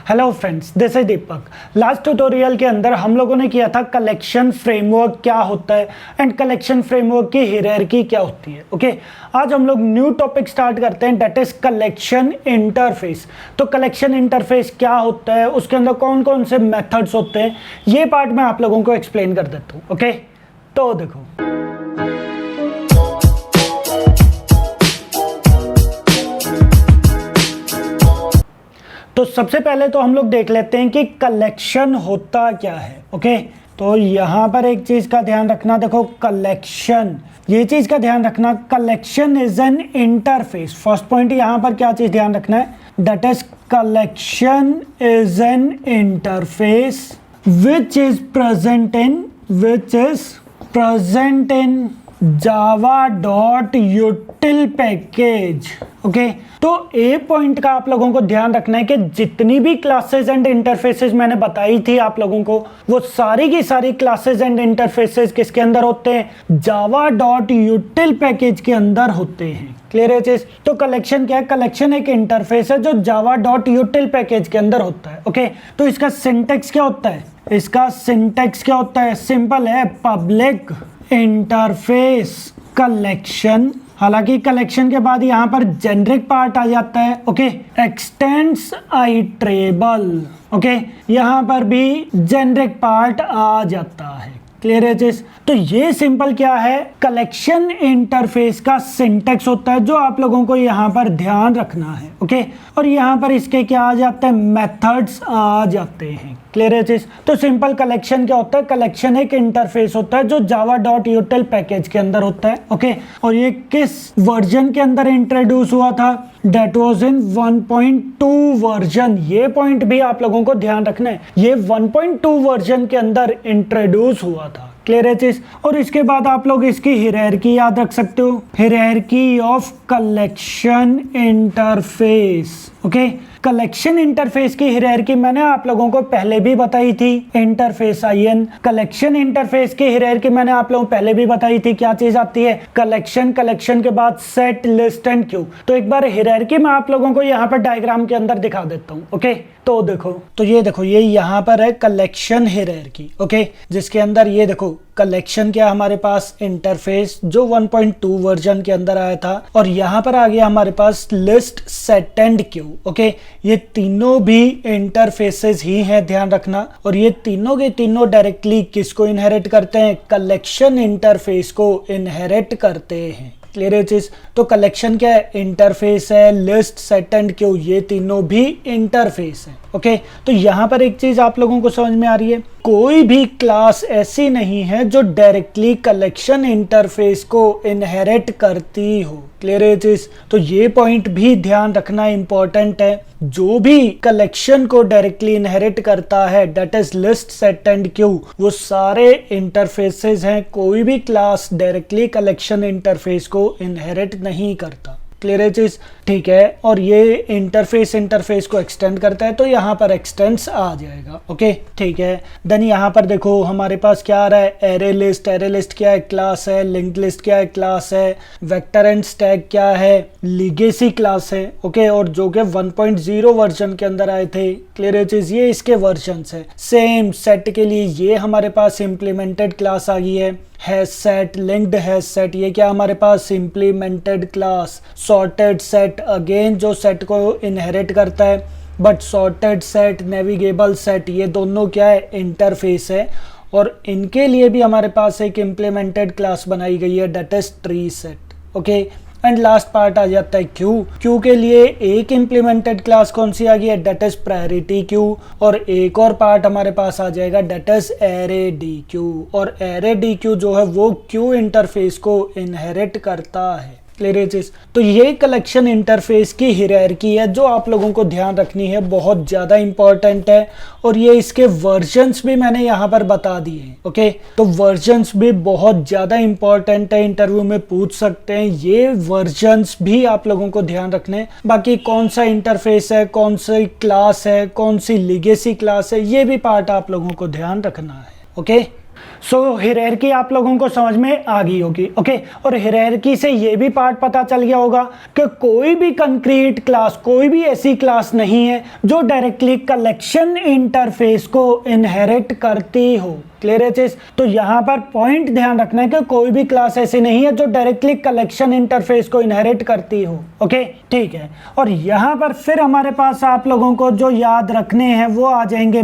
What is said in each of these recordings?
Hello friends, this is Deepak. Last tutorial के अंदर हम लोगों ने किया था कलेक्शन फ्रेमवर्क क्या होता है एंड कलेक्शन फ्रेमवर्क की हायरार्की क्या होती है। ओके, आज हम लोग न्यू टॉपिक स्टार्ट करते हैं, दैट इज कलेक्शन इंटरफेस। तो कलेक्शन इंटरफेस क्या होता है, उसके अंदर कौन कौन से मेथड्स होते हैं, ये पार्ट मैं आप लोगों को एक्सप्लेन कर देता हूँ। ओके, तो देखो, तो सबसे पहले तो हम लोग देख लेते हैं कि कलेक्शन होता क्या है। ओके, तो यहाँ पर एक चीज़ का ध्यान रखना, देखो कलेक्शन, ये चीज़ का ध्यान रखना, collection is an interface. First point यहाँ पर क्या चीज़ ध्यान रखना है, that is collection is an interface which is present in java.util package. Okay, तो ए पॉइंट का आप लोगों को ध्यान रखना है कि जितनी भी क्लासेस एंड इंटरफेसेस मैंने बताई थी आप लोगों को, वो सारी की सारी क्लासेस एंड इंटरफेसेस किसके अंदर होते हैं, java.util पैकेज के अंदर होते हैं। क्लियर है चीज? तो कलेक्शन क्या है, कलेक्शन एक इंटरफेस है जो java.util पैकेज के अंदर होता है। ओके, तो इसका सिंटैक्स क्या होता है, इसका सिंटैक्स क्या होता है, सिंपल है, पब्लिक इंटरफेस कलेक्शन। हालांकि कलेक्शन के बाद यहां पर जेनरिक पार्ट आ जाता है। Okay, x tends iterable. ओके, यहां पर भी जेनरिक पार्ट आ जाता है। क्लियर है चीज? तो ये सिंपल क्या है, कलेक्शन इंटरफेस का सिंटैक्स होता है जो आप लोगों को यहाँ पर ध्यान रखना है। ओके, और यहाँ पर इसके क्या आ जाते हैं, मेथड्स आ जाते हैं। क्लियर है चीज? तो सिंपल कलेक्शन क्या होता है, कलेक्शन एक इंटरफेस होता है जो java.util पैकेज के अंदर होता है। ओके, और ये किस वर्जन के अंदर इंट्रोड्यूस हुआ था, दैट वाज इन 1.2 वर्जन। ये पॉइंट भी आप लोगों को ध्यान रखना है, ये 1.2 वर्जन के अंदर इंट्रोड्यूस हुआ था। क्लियर है चीज? और इसके बाद आप लोग इसकी हायरार्की याद रख सकते हो, hierarchy of collection interface. Okay, collection interface की हायरार्की मैंने आप लोगों को पहले भी बताई थी, इंटरफेस आईएन। कलेक्शन इंटरफेस की हायरार्की मैंने आप लोगों को पहले भी बताई थी, क्या चीज आती है, कलेक्शन, कलेक्शन के बाद सेट, लिस्ट एंड क्यू। तो एक बार हायरार्की मैं आप लोगों को यहाँ पर डायग्राम के अंदर दिखा देता हूँ। ओके, तो देखो, तो ये देखो, ये यहाँ पर है कलेक्शन हायरार्की। ओके, जिसके अंदर ये देखो कलेक्शन क्या हमारे पास, इंटरफेस जो 1.2 वर्जन के अंदर आया था, और यहाँ पर आ गया हमारे पास list, set and queue. Okay, ये तीनों भी इंटरफेसेस ही हैं, ध्यान रखना। और ये तीनों के तीनों डायरेक्टली किसको इनहेरिट करते हैं, कलेक्शन इंटरफेस को इनहेरिट करते हैं। क्लियर है चीज? तो कलेक्शन क्या है, इंटरफेस है, लिस्ट, सेट एंड क्यू, ये तीनों भी इंटरफेस है। ओके, तो यहाँ पर एक चीज आप लोगों को समझ में आ रही है, कोई भी क्लास ऐसी नहीं है जो डायरेक्टली कलेक्शन इंटरफेस को इनहेरिट करती हो। क्लियर है चीज? तो ये पॉइंट भी ध्यान रखना इंपॉर्टेंट है, जो भी कलेक्शन को डायरेक्टली इनहेरिट करता है, that is list, set and Q, वो सारे इंटरफेसेस हैं, कोई भी क्लास डायरेक्टली कलेक्शन इंटरफेस को इनहेरिट नहीं करता। क्लियर है चीज? ठीक है, और ये इंटरफेस को एक्सटेंड करता है, तो यहाँ पर एक्सटेंड्स आ जाएगा। ओके, ठीक है। देन यहाँ पर देखो हमारे पास क्या आ रहा है, एरे लिस्ट। एरे लिस्ट क्या है, क्लास है। लिंक्ड लिस्ट क्या है, क्लास है। वेक्टर एंड स्टैक क्या है, लीगेसी क्लास है। ओके, और जो कि 1.0 वर्जन के अंदर आए थे। क्लियर है चीज? ये इसके वर्जन्स है। सेम सेट के लिए ये हमारे पास इम्प्लीमेंटेड क्लास आ गई है, hash set, linked hash set, ये क्या हमारे पास implemented class. Sorted set, again जो सेट को इनहेरिट करता है, but sorted set, navigable set, ये दोनों क्या है, इंटरफेस है। और इनके लिए भी हमारे पास एक इम्प्लीमेंटेड क्लास बनाई गई है, that is tree set. Okay, and last part आ जाता है क्यू। क्यू के लिए एक इम्प्लीमेंटेड क्लास कौन सी आ गई है, दैट इज प्रायोरिटी क्यू। और एक और पार्ट हमारे पास आ जाएगा, that is array D Q. और एरे डी क्यू जो है वो क्यू इंटरफेस को इनहेरिट करता है। क्लियर है चीज? तो ये कलेक्शन इंटरफेस की हायरार्की है जो आप लोगों को ध्यान रखनी है, बहुत ज्यादा इंपॉर्टेंट है। और ये इसके वर्जन्स भी मैंने यहाँ पर बता दिए हैं। ओके, तो वर्जन्स भी बहुत ज्यादा इंपॉर्टेंट है, इंटरव्यू में पूछ सकते हैं, ये वर्जन्स भी आप लोगों को ध्यान रखने। बाकी कौन सा इंटरफेस है, कौन सी क्लास है, कौन सी लीगेसी क्लास है, ये भी पार्ट आप लोगों को ध्यान रखना है। ओके, सो हायरार्की आप लोगों को समझ में आ गई होगी। ओके, और हायरार्की से ये भी पार्ट पता चल गया होगा कि कोई भी कंक्रीट क्लास, कोई भी ऐसी क्लास नहीं है जो डायरेक्टली कलेक्शन इंटरफेस को इनहेरिट करती हो। क्लियर है चीज? तो यहाँ पर पॉइंट ध्यान रखना है कि कोई भी क्लास ऐसी नहीं है जो डायरेक्टली कलेक्शन इंटरफेस को इनहेरिट करती हो। ओके, ठीक है। और यहाँ पर फिर हमारे पास आप लोगों को जो याद रखने हैं वो आ जाएंगे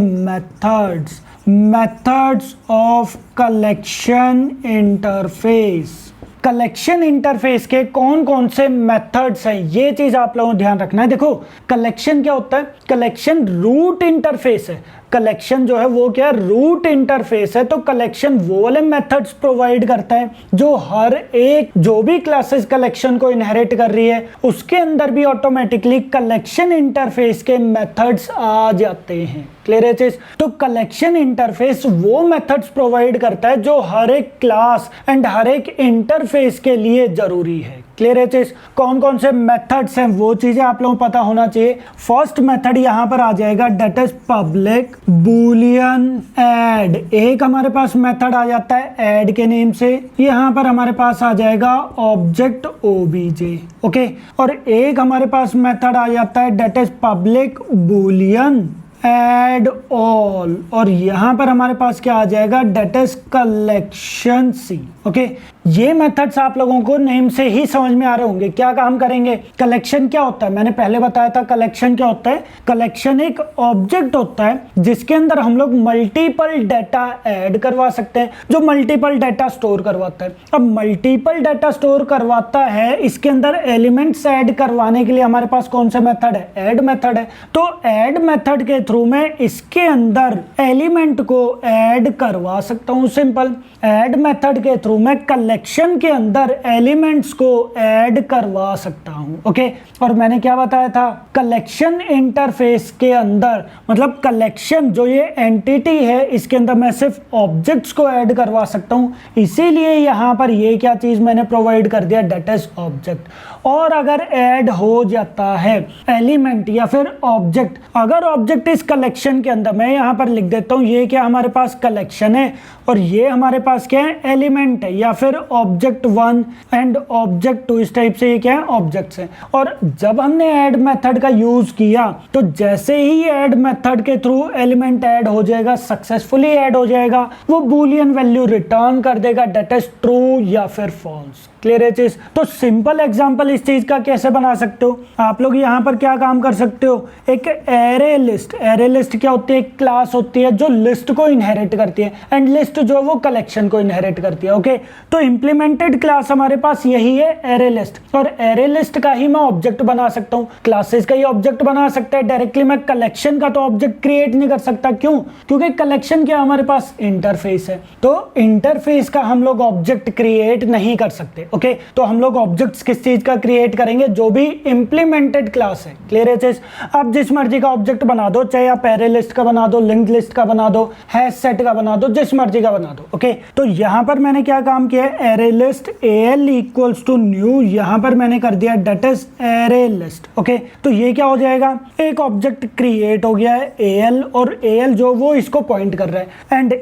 methods of collection interface. Collection interface के कौन कौन से मेथड्स हैं, ये चीज आप लोगों को ध्यान रखना है। देखो, कलेक्शन क्या होता है? कलेक्शन रूट इंटरफेस है। कलेक्शन जो है वो क्या है? रूट इंटरफेस है। तो कलेक्शन वो वाले मेथड्स प्रोवाइड करता है जो हर एक, जो भी क्लासेस कलेक्शन को इनहेरिट कर रही है उसके अंदर भी ऑटोमेटिकली कलेक्शन इंटरफेस के मेथड्स आ जाते हैं। क्लियर है चीज? तो कलेक्शन इंटरफेस वो मेथड्स प्रोवाइड करता है जो हर एक क्लास एंड हर एक इंटरफेस के लिए जरूरी है। क्लियर है चीज? कौन कौन से मेथड्स हैं वो चीजें आप लोगों को पता होना चाहिए। फर्स्ट मेथड यहां पर आ जाएगा, that is public Boolean add. एक हमारे पास मेथड आ जाता है ऐड के नेम से। यहां पर हमारे पास आ जाएगा ऑब्जेक्ट ओबीजे। ओके, और एक हमारे पास मेथड आ जाता है that is public boolean add all. और यहां पर हमारे पास क्या आ जाएगा? That is collection C. Okay, ये मेथड्स आप लोगों को नेम से ही समझ में आ रहे होंगे क्या काम करेंगे। कलेक्शन क्या होता है? मैंने पहले बताया था कलेक्शन क्या होता है। कलेक्शन एक ऑब्जेक्ट होता है जिसके अंदर हम लोग मल्टीपल डाटा ऐड करवा सकते हैं, जो मल्टीपल डाटा स्टोर करवाता है। अब मल्टीपल डाटा स्टोर करवाता है, इसके अंदर एलिमेंट्स ऐड करवाने के लिए हमारे पास कौन सा मेथड है? ऐड मेथड है। तो ऐड मेथड के थ्रू मैं इसके अंदर एलिमेंट को ऐड करवा सकता हूं। सिंपल, ऐड मेथड के थ्रू मैं कलेक्शन के अंदर एलिमेंट्स को ऐड करवा सकता हूं। ओके, और मैंने क्या बताया था? कलेक्शन इंटरफेस के अंदर, मतलब कलेक्शन जो ये एंटिटी है इसके अंदर मैं सिर्फ ऑब्जेक्ट्स को ऐड करवा सकता हूं। इसीलिए यहां पर ये क्या चीज मैंने प्रोवाइड कर दिया? That is object. और अगर ऐड हो जाता है एलिमेंट या फिर ऑब्जेक्ट, अगर ऑब्जेक्ट इस कलेक्शन के अंदर, मैं यहां पर लिख देता हूं ये क्या हमारे पास कलेक्शन है और ये हमारे पास क्या है? एलिमेंट है, या फिर ऑब्जेक्ट 1 एंड ऑब्जेक्ट 2, इस टाइप से ये क्या है? ऑब्जेक्ट्स हैं। और जब हमने ऐड मेथड का यूज किया तो जैसे ही ऐड मेथड के थ्रू एलिमेंट ऐड हो जाएगा, सक्सेसफुली ऐड हो जाएगा, वो बूलियन वैल्यू रिटर्न कर देगा, दैट इज ट्रू या फिर फॉल्स। क्लियर है चीज? तो सिंपल एग्जांपल इस चीज का कैसे बना सकते हो आप लोग? यहां पर क्या काम कर सकते हो? एक एरे लिस्ट। एरे लिस्ट क्या होती है? एक क्लास होती है जो लिस्ट को इनहेरिट करती है, एंड लिस्ट जो है वो कलेक्शन को इनहेरिट करती है। ओके, तो इंप्लीमेंटेड क्लास हमारे पास यही है एरे लिस्ट, और एरे लिस्ट का ही मैं ऑब्जेक्ट बना सकता हूं। क्लासेस का ही ऑब्जेक्ट बना सकता है डायरेक्टली, मैं कलेक्शन का तो ऑब्जेक्ट क्रिएट नहीं कर सकता। क्यों? क्योंकि कलेक्शन क्या हमारे पास? इंटरफेस है, तो इंटरफेस का हम लोग ऑब्जेक्ट क्रिएट नहीं कर सकते। ओके, तो हम लोग ऑब्जेक्ट्स किस चीज का क्रिएट करेंगे? जो भी इंप्लीमेंटेड क्लास है। क्लियर है चीज? आप जिस मर्जी का ऑब्जेक्ट बना दो, चाहे आप एरे लिस्ट का बना दो, लिंक्ड लिस्ट का बना दो, हैश सेट का बना दो, जिस मर्जी का बना दो। ओके, तो यहां पर मैंने क्या काम किया है? Array list al equals to new, यहां पर मैंने कर दिया that is array list. Okay, तो ये क्या हो जाएगा? एक ऑब्जेक्ट क्रिएट हो गया है al, और al जो वो इसको पॉइंट कर रहा है, एंड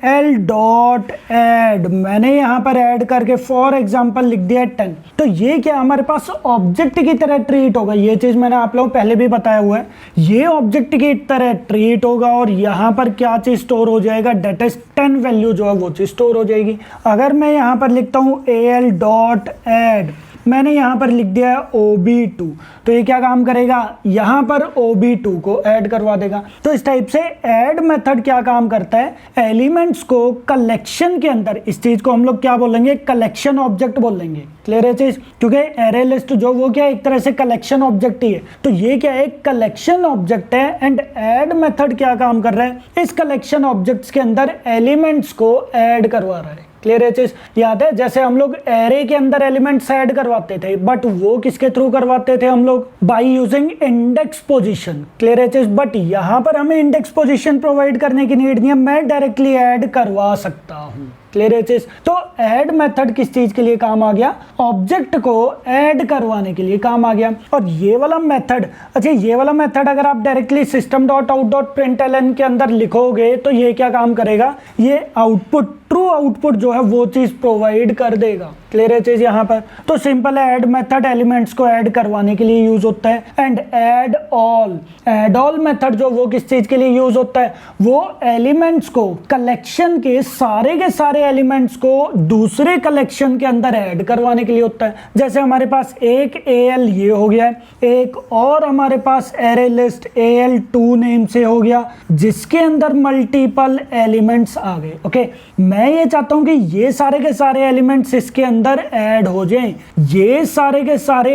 al डॉट ऐड, मैंने यहां पर ऐड करके फॉर एग्जांपल लिख दिया 10। तो ये क्या हमारे पास ऑब्जेक्ट की तरह ट्रीट होगा। ये चीज मैंने आप लोगों को पहले भी बताया हुआ है, ये ऑब्जेक्ट की तरह ट्रीट होगा, और यहां पर क्या चीज स्टोर हो जाएगा? दैट इज 10 वैल्यू जो है वो चीज स्टोर हो जाएगी। अगर मैं यहां पर लिखता हूं al डॉट ऐड, मैंने यहां पर लिख दिया है OB2, तो ये क्या काम करेगा? यहां पर OB2 को ऐड करवा देगा। तो इस टाइप से ऐड मेथड क्या काम करता है? एलिमेंट्स को कलेक्शन के अंदर, इस चीज को हम लोग क्या बोलेंगे? कलेक्शन ऑब्जेक्ट बोलेंगे। क्लियर है चीज? क्योंकि एरे लिस्ट जो वो क्या एक तरह से कलेक्शन ऑब्जेक्ट ही है, तो ये क्या है? एक कलेक्शन ऑब्जेक्ट है, एंड ऐड मेथड क्या काम कर रहा है? इस कलेक्शन ऑब्जेक्ट्स के अंदर एलिमेंट्स को ऐड करवा रहा है। क्लियर है चीज? याद है जैसे हम लोग एरे के अंदर एलिमेंट्स ऐड करवाते थे, बट वो किसके थ्रू करवाते थे? हम लोग by using index position. Clear है चीज? बट यहां पर हमें इंडेक्स पोजीशन प्रोवाइड करने की नीड नहीं है, मैं डायरेक्टली ऐड करवा सकता हूं। क्लियर है चीज। तो ऐड मेथड किस चीज के लिए काम आ गया, ऑब्जेक्ट को ऐड करवाने के लिए काम आ गया। और ये वाला मेथड, अच्छा ये वाला मेथड अगर आप directly system dot out dot println के अंदर लिखोगे तो ये क्या काम करेगा, ये आउटपुट ट्रू आउटपुट जो है वो चीज प्रोवाइड कर देगा। क्लियर है चीज यहाँ पर। तो सिंपल है, ऐड मेथड एलिमेंट्स को ऐड करवाने के लिए यूज होता है। एंड ऐड ऑल मेथड जो वो किस चीज के लिए यूज होता है, वो एलिमेंट्स को, कलेक्शन के सारे एलिमेंट्स को दूसरे कलेक्शन के अंदर ऐड करवाने के लिए होता है। जैसे हमारे पास एक AL ये हो गया है, एक और हमारे पास एरे लिस्ट AL2 नेम से हो गया जिसके अंदर मल्टीपल एलिमेंट्स आ गए। ओके, मैं ये चाहता हूं कि ये सारे के सारे एलिमेंट्स इसके अंदर ऐड हो जाएं, ये सारे के सारे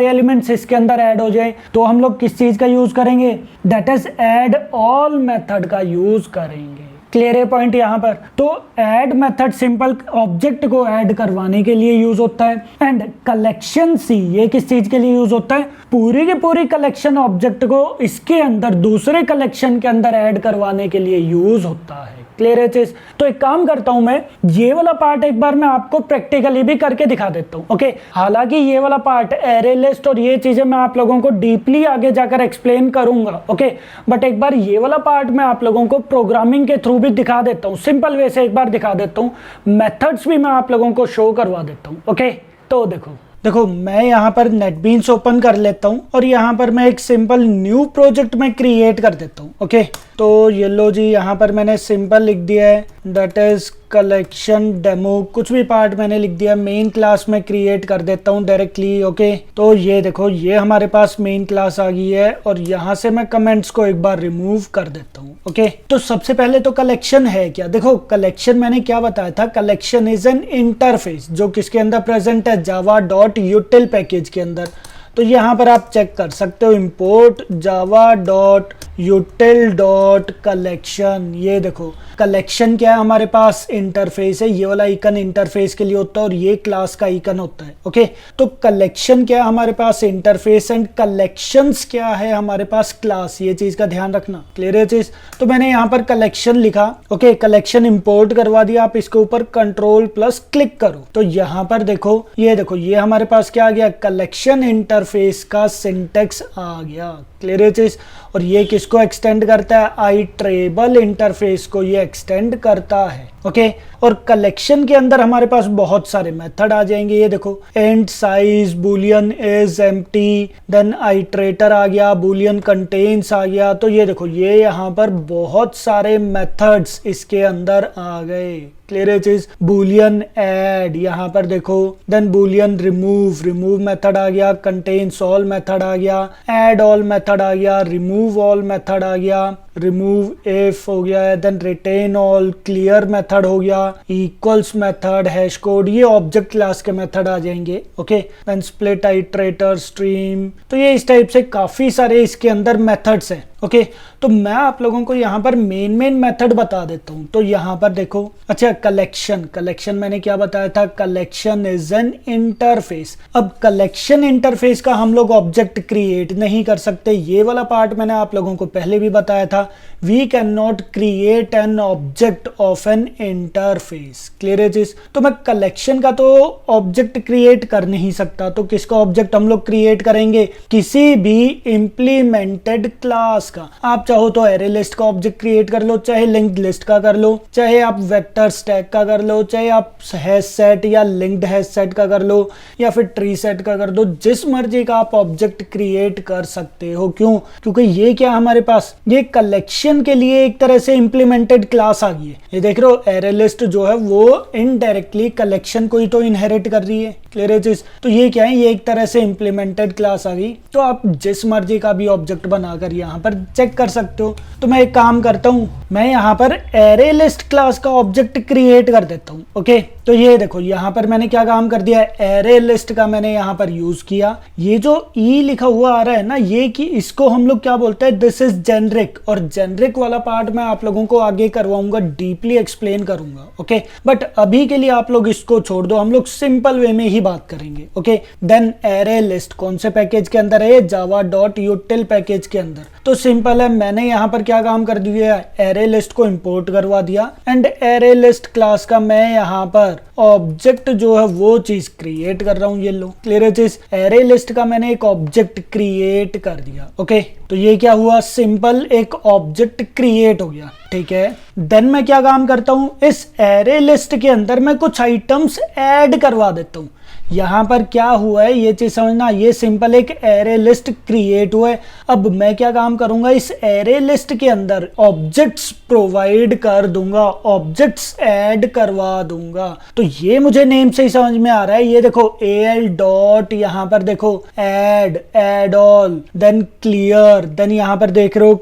एलिमेंट्स इसके अंदर ऐड हो जाएं। तो हम लोग किस चीज का यूज करेंगे, that is add all method का यूज करेंगे। क्लियर है पॉइंट यहाँ पर। तो ऐड मेथड सिंपल ऑब्जेक्ट को ऐड करवाने के लिए यूज होता है। एंड कलेक्शन सी ये किस चीज के लिए यूज होता है, पूरी की पूरी कलेक्शन ऑब्जेक्ट को इसके अंदर दूसरे कलेक्शन के अंदर ऐड करवाने के लिए यूज होता है। क्लियर है चीज। तो एक काम करता हूं, मैं ये वाला पार्ट एक बार मैं आपको प्रैक्टिकली भी करके दिखा देता हूं। ओके, हालांकि ये वाला पार्ट एरे लिस्ट और ये चीजें मैं आप लोगों को डीपली आगे जाकर एक्सप्लेन करूंगा। ओके, बट एक बार ये वाला पार्ट मैं आप लोगों को प्रोग्रामिंग के थ्रू भी दिखा देता हूं, सिंपल वे से एक बार दिखा देता हूं, मेथड्स भी मैं आप लोगों को शो करवा देता हूं। ओके, तो देखो मैं यहाँ पर नेटबीन्स ओपन कर लेता हूँ और यहाँ पर मैं एक सिंपल न्यू प्रोजेक्ट में क्रिएट कर देता हूँ। ओके, तो ये लो जी, यहाँ पर मैंने सिंपल लिख दिया है दैट इज कलेक्शन डेमो, कुछ भी पार्ट मैंने लिख दिया, मेन क्लास में क्रिएट कर देता हूँ डायरेक्टली। ओके, तो ये देखो ये हमारे पास मेन क्लास आ गई है और यहाँ से मैं कमेंट्स को एक बार रिमूव कर देता हूँ। ओके, तो सबसे पहले तो कलेक्शन है क्या, देखो कलेक्शन मैंने क्या बताया था, कलेक्शन इज एन इंटरफेस जो किसके अंदर प्रेजेंट है, जावा डॉट यूटिल पैकेज के अंदर। तो यहाँ पर आप चेक कर सकते हो import Java dot यूटिल dot collection. ये देखो कलेक्शन क्या है, हमारे पास इंटरफेस है, ये वाला आइकन इंटरफेस के लिए होता है और ये क्लास का आइकन होता है। ओके, तो कलेक्शन क्या है हमारे पास इंटरफेस एंड कलेक्शंस क्या है हमारे पास क्लास, ये चीज का ध्यान रखना। क्लियर है चीज। तो मैंने यहाँ पर कलेक्शन लिखा। ओके, कलेक्शन इंपोर्ट करवा दिया, आप इसके ऊपर कंट्रोल प्लस क्लिक करो तो यहाँ पर देखो ये हमारे पास क्या आ गया, कलेक्शन इंटरफेस का सिंटेक्स आ गया। क्लियर है चीज। और ये किसको एक्सटेंड करता है, आईट्रेबल इंटरफेस को ये एक्सटेंड करता है। ओके, और कलेक्शन के अंदर हमारे पास बहुत सारे मेथड आ जाएंगे। ये देखो and size, boolean is empty, then iterator आ गया, बूलियन कंटेन्स आ गया। तो ये देखो ये यहाँ पर बहुत सारे मेथड्स इसके अंदर आ गए। क्लियर है चीज। बूलियन ऐड यहाँ पर देखो, देन बूलियन रिमूव मेथड आ गया, कंटेन्स ऑल मेथड आ गया, ऐड ऑल मेथड आ गया, रिमूव ऑल मेथड आ गया, रिमूव इफ हो गया है, then retain all, clear method हो गया, इक्वल्स मेथड, हैश कोड, ये ऑब्जेक्ट क्लास के मेथड आ जाएंगे। Okay, then split, iterator, stream. तो ये इस टाइप से काफी सारे इसके अंदर मेथड्स हैं। ओके, तो मैं आप लोगों को यहाँ पर मेन मेथड बता देता हूँ। तो यहाँ पर देखो, अच्छा कलेक्शन मैंने क्या बताया था, कलेक्शन इज एन इंटरफेस। अब कलेक्शन इंटरफेस का हम लोग ऑब्जेक्ट क्रिएट नहीं कर सकते, ये वाला पार्ट मैंने आप लोगों को पहले भी बताया था। We can not create an object of an interface. Clear है चीज। तो मैं कलेक्शन का तो ऑब्जेक्ट क्रिएट कर नहीं सकता, तो किसका ऑब्जेक्ट हम लोग क्रिएट करेंगे, किसी भी इंप्लीमेंटेड क्लास का। आप चाहो तो एरे लिस्ट का ऑब्जेक्ट क्रिएट कर लो, चाहे लिंक्ड लिस्ट का कर लो, चाहे आप वेक्टर स्टैक का कर लो, चाहे आप हैश सेट या लिंक्ड हैश सेट का कर लो, या फिर ट्री सेट का कर दो, जिस मर्जी का आप ऑब्जेक्ट क्रिएट कर सकते हो। क्यों, क्योंकि ये क्या हमारे पास, ये कलेक्शन के लिए एक तरह से इंप्लीमेंटेड क्लास आ गई है। ये देख रहे हो एरे लिस्ट जो है वो इनडायरेक्टली कलेक्शन को ही तो इनहेरिट कर रही है। क्लियर है चीज। तो ये क्या है, ये एक तरह से इंप्लीमेंटेड क्लास आ गई। तो आप जिस मर्जी का भी ऑब्जेक्ट बनाकर यहाँ पर चेक कर सकते हो। तो मैं एक काम करता हूँ, मैं यहाँ पर एरे लिस्ट क्लास का ऑब्जेक्ट क्रिएट कर देता हूँ। ओके, तो ये देखो यहाँ पर मैंने क्या काम कर दिया है, एरे लिस्ट का मैंने यहाँ पर यूज किया। ये जो ई लिखा हुआ आ रहा है ना, ये कि इसको हम लोग क्या बोलते हैं, दिस इज जेनरिक। और जेनरिक वाला पार्ट मैं आप लोगों को आगे करवाऊंगा, डीपली एक्सप्लेन करूंगा। ओके, बट अभी के लिए आप लोग इसको छोड़ दो, हम लोग सिंपल वे में ही बात करेंगे। ओके, देन एरे लिस्ट कौन से पैकेज के अंदर है, जावा डॉट यूटिल पैकेज के अंदर। तो सिंपल है, मैंने यहाँ पर क्या काम कर दिया, एरे लिस्ट को इंपोर्ट करवा दिया एंड एरे लिस्ट क्लास का मैं यहाँ पर ऑब्जेक्ट जो है वो चीज क्रिएट कर रहा हूँ। ये लो, क्लियर है चीज, एरे लिस्ट का मैंने एक ऑब्जेक्ट क्रिएट कर दिया। ओके, तो ये क्या हुआ, सिंपल एक ऑब्जेक्ट क्रिएट हो गया। ठीक है, देन मैं क्या काम करता हूँ, इस एरे लिस्ट के अंदर मैं कुछ आइटम्स ऐड करवा देता हूँ। यहाँ पर क्या हुआ है ये चीज समझना, ये सिंपल एक एरे लिस्ट क्रिएट हुआ है। अब मैं क्या काम करूंगा, इस एरे लिस्ट के अंदर ऑब्जेक्ट्स प्रोवाइड कर दूंगा, ऑब्जेक्ट्स ऐड करवा दूंगा। तो ये मुझे नेम से ही समझ में आ रहा है। ये देखो al डॉट, यहाँ पर देखो add all, then clear, then यहाँ पर देख रहे हो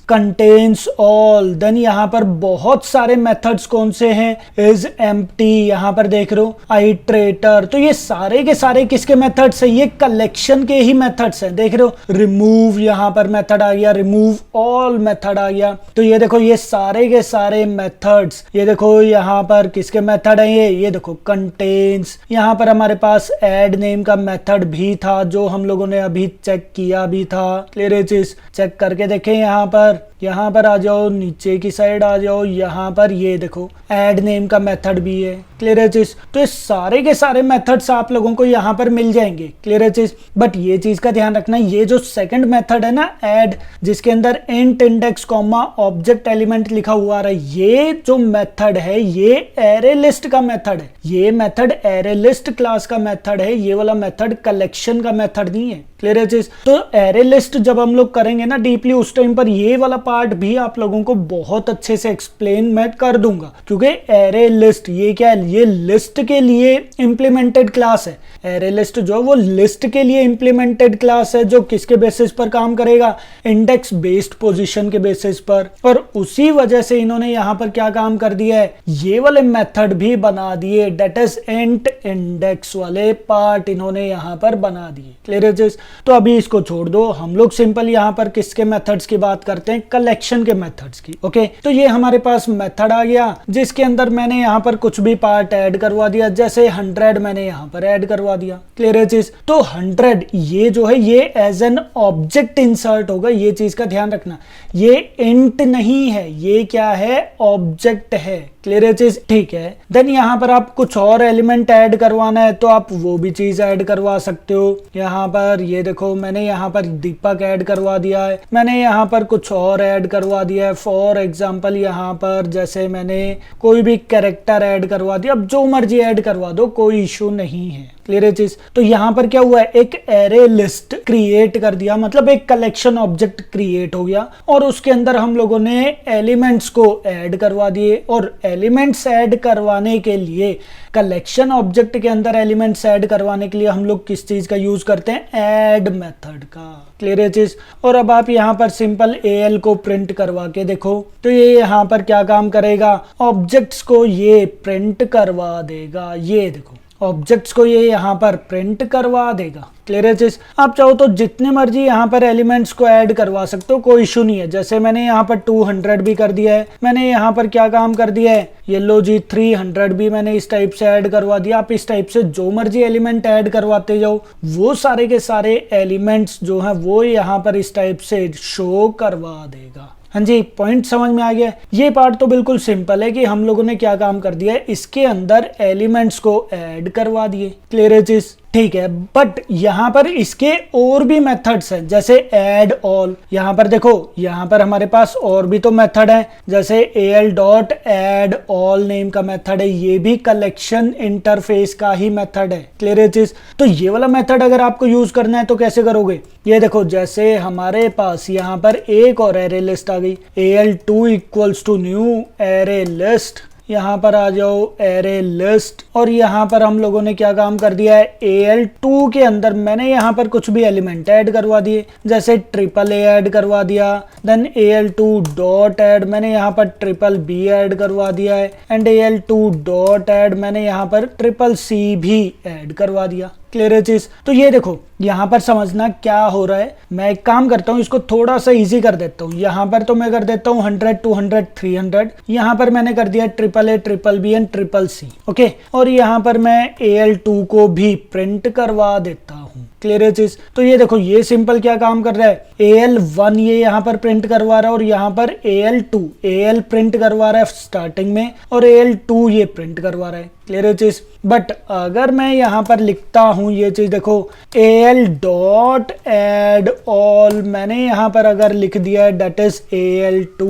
कंटेन्स ऑल, देन यहाँ पर बहुत सारे मेथड्स कौन से हैं, इज एम्प्टी, यहाँ पर देख रहे हो आइट्रेट। तो ये सारे के सारे किसके मेथड्स है, ये कलेक्शन के ही मेथड्स हैं। देख रहे हो रिमूव, यहाँ पर मेथड आ गया, रिमूव ऑल मेथड आ गया। तो ये देखो ये सारे के सारे मेथड्स, ये देखो यहाँ पर किसके मेथड है, ये देखो कंटेन्स। यहाँ पर हमारे पास ऐड नेम का मेथड भी था जो हम लोगों ने अभी चेक किया भी था। क्लियर चीज, चेक करके देखें। यहाँ पर आ जाओ, नीचे की साइड आ जाओ, यहाँ पर ये देखो ऐड नेम का मेथड भी है। क्लियर चीज, तो ये सारे के सारे मेथड्स आप लोगों को यहाँ पर मिल जाएंगे। क्लियर चीज, बट ये चीज का ध्यान रखना, ये जो सेकंड मेथड है ना ऐड, जिसके अंदर int index comma object element लिखा हुआ है, ये जो मेथड है ये एरे लिस्ट का मेथड है। ये मेथड एरे लिस्ट क्लास का मेथड है, ये वाला मेथड कलेक्शन का मेथड नहीं है। क्लियर है चीज, तो एरे लिस्ट जब हम लोग करेंगे ना डीपली, उस टाइम पर ये वाला पार्ट भी आप लोगों को बहुत अच्छे से एक्सप्लेन मैं कर दूंगा। क्योंकि एरे लिस्ट ये क्या है, ये लिस्ट के लिए इंप्लीमेंटेड क्लास है। एरे लिस्ट जो है वो लिस्ट के लिए इंप्लीमेंटेड क्लास है, जो किसके बेसिस पर काम करेगा, इंडेक्स बेस्ड पोजीशन के बेसिस पर। और उसी वजह से इन्होंने यहाँ पर क्या काम कर दिया है, ये वाले मेथड भी बना दिए, डेट इज इंट इंडेक्स वाले पार्ट इन्होंने यहाँ पर बना दिए। क्लियर है चीज, तो अभी इसको छोड़ दो, हम लोग सिंपल यहाँ पर किसके मेथड्स की बात करते हैं, कलेक्शन के मेथड्स की। ओके, तो ये हमारे पास मेथड आ गया जिसके अंदर मैंने यहाँ पर कुछ भी पार्ट ऐड करवा दिया, जैसे 100 मैंने यहाँ पर ऐड करवा दिया। क्लियर है चीज, तो 100 ये जो है ये एज एन ऑब्जेक्ट इंसर्ट होगा, ये चीज का ध्यान रखना, ये इंट नहीं है, ये क्या है, ऑब्जेक्ट है। क्लियर है चीज, ठीक है। देन यहाँ पर आप कुछ और एलिमेंट ऐड करवाना है तो आप वो भी चीज ऐड करवा सकते हो। यहाँ पर ये देखो मैंने यहाँ पर दीपक ऐड करवा दिया है, मैंने यहाँ पर कुछ और ऐड करवा दिया है। फॉर एग्जाम्पल यहाँ पर जैसे मैंने कोई भी कैरेक्टर ऐड करवा दिया, अब जो मर्जी ऐड करवा दो, कोई इशू नहीं है। क्लियर है चीज, तो यहाँ पर क्या हुआ है, एक एरे लिस्ट क्रिएट कर दिया, मतलब एक कलेक्शन ऑब्जेक्ट क्रिएट हो गया और उसके अंदर हम लोगों ने एलिमेंट्स को ऐड करवा दिए। और एलिमेंट्स ऐड करवाने के लिए, कलेक्शन ऑब्जेक्ट के अंदर एलिमेंट्स ऐड करवाने के लिए हम लोग किस चीज का यूज करते हैं, ऐड मेथड का। क्लियर है चीज, और अब आप यहाँ पर सिंपल al को प्रिंट करवा के देखो तो ये यहाँ पर क्या काम करेगा, ऑब्जेक्ट्स को ये प्रिंट करवा देगा। ये देखो ऑब्जेक्ट्स को ये यहाँ पर प्रिंट करवा देगा। क्लियर है चीज, आप चाहो तो जितने मर्जी यहाँ पर एलिमेंट्स को ऐड करवा सकते हो, कोई इशू नहीं है। जैसे मैंने यहाँ पर 200 भी कर दिया है, मैंने यहाँ पर क्या काम कर दिया है, ये लो जी 300 भी मैंने इस टाइप से ऐड करवा दिया। आप इस टाइप से जो मर्जी एलिमेंट ऐड करवाते जाओ, वो सारे के सारे एलिमेंट्स जो हैं वो यहाँ पर इस टाइप से शो करवा देगा। हाँ जी, पॉइंट समझ में आ गया। ये पार्ट तो बिल्कुल सिंपल है कि हम लोगों ने क्या काम कर दिया है, इसके अंदर एलिमेंट्स को ऐड करवा दिए। क्लियर है चीज, ठीक है। बट यहाँ पर इसके और भी मेथड्स हैं, जैसे ऐड ऑल। यहाँ पर देखो, यहाँ पर हमारे पास और भी तो मेथड है, जैसे al dot add all name का मेथड है, ये भी कलेक्शन इंटरफेस का ही मेथड है। क्लियर है चीज, तो ये वाला मेथड अगर आपको यूज करना है तो कैसे करोगे, ये देखो जैसे हमारे पास यहाँ पर एक और एरे लिस्ट आ गई, al2 equals to new array list. यहाँ पर आ जाओ एरे लिस्ट, और यहाँ पर हम लोगों ने क्या काम कर दिया है, al2 के अंदर मैंने यहाँ पर कुछ भी एलिमेंट ऐड करवा दिए, जैसे ट्रिपल ए ऐड करवा दिया। देन al2 डॉट ऐड मैंने यहाँ पर ट्रिपल बी ऐड करवा दिया है, एंड al2 डॉट ऐड मैंने यहाँ पर ट्रिपल सी भी ऐड करवा दिया। क्लियर है चीज, तो ये देखो यहाँ पर समझना क्या हो रहा है। मैं एक काम करता हूँ, इसको थोड़ा सा इजी कर देता हूँ। यहाँ पर तो मैं कर देता हूँ 100 200 300, यहाँ पर मैंने कर दिया triple A triple B and triple C. Okay, और यहाँ पर मैं al2 को भी प्रिंट करवा देता हूँ। क्लियर है चीज। तो ये देखो ये सिंपल क्या काम कर रहा है, AL1 ये यहाँ पर प्रिंट करवा रहा है और यहाँ पर AL2 AL प्रिंट करवा रहा है स्टार्टिंग में और AL2 ये प्रिंट करवा रहा है। क्लियर है चीज। बट अगर मैं यहाँ पर लिखता हूं ये चीज देखो AL डॉट एड ऑल, मैंने यहाँ पर अगर लिख दिया है डेट इज AL2,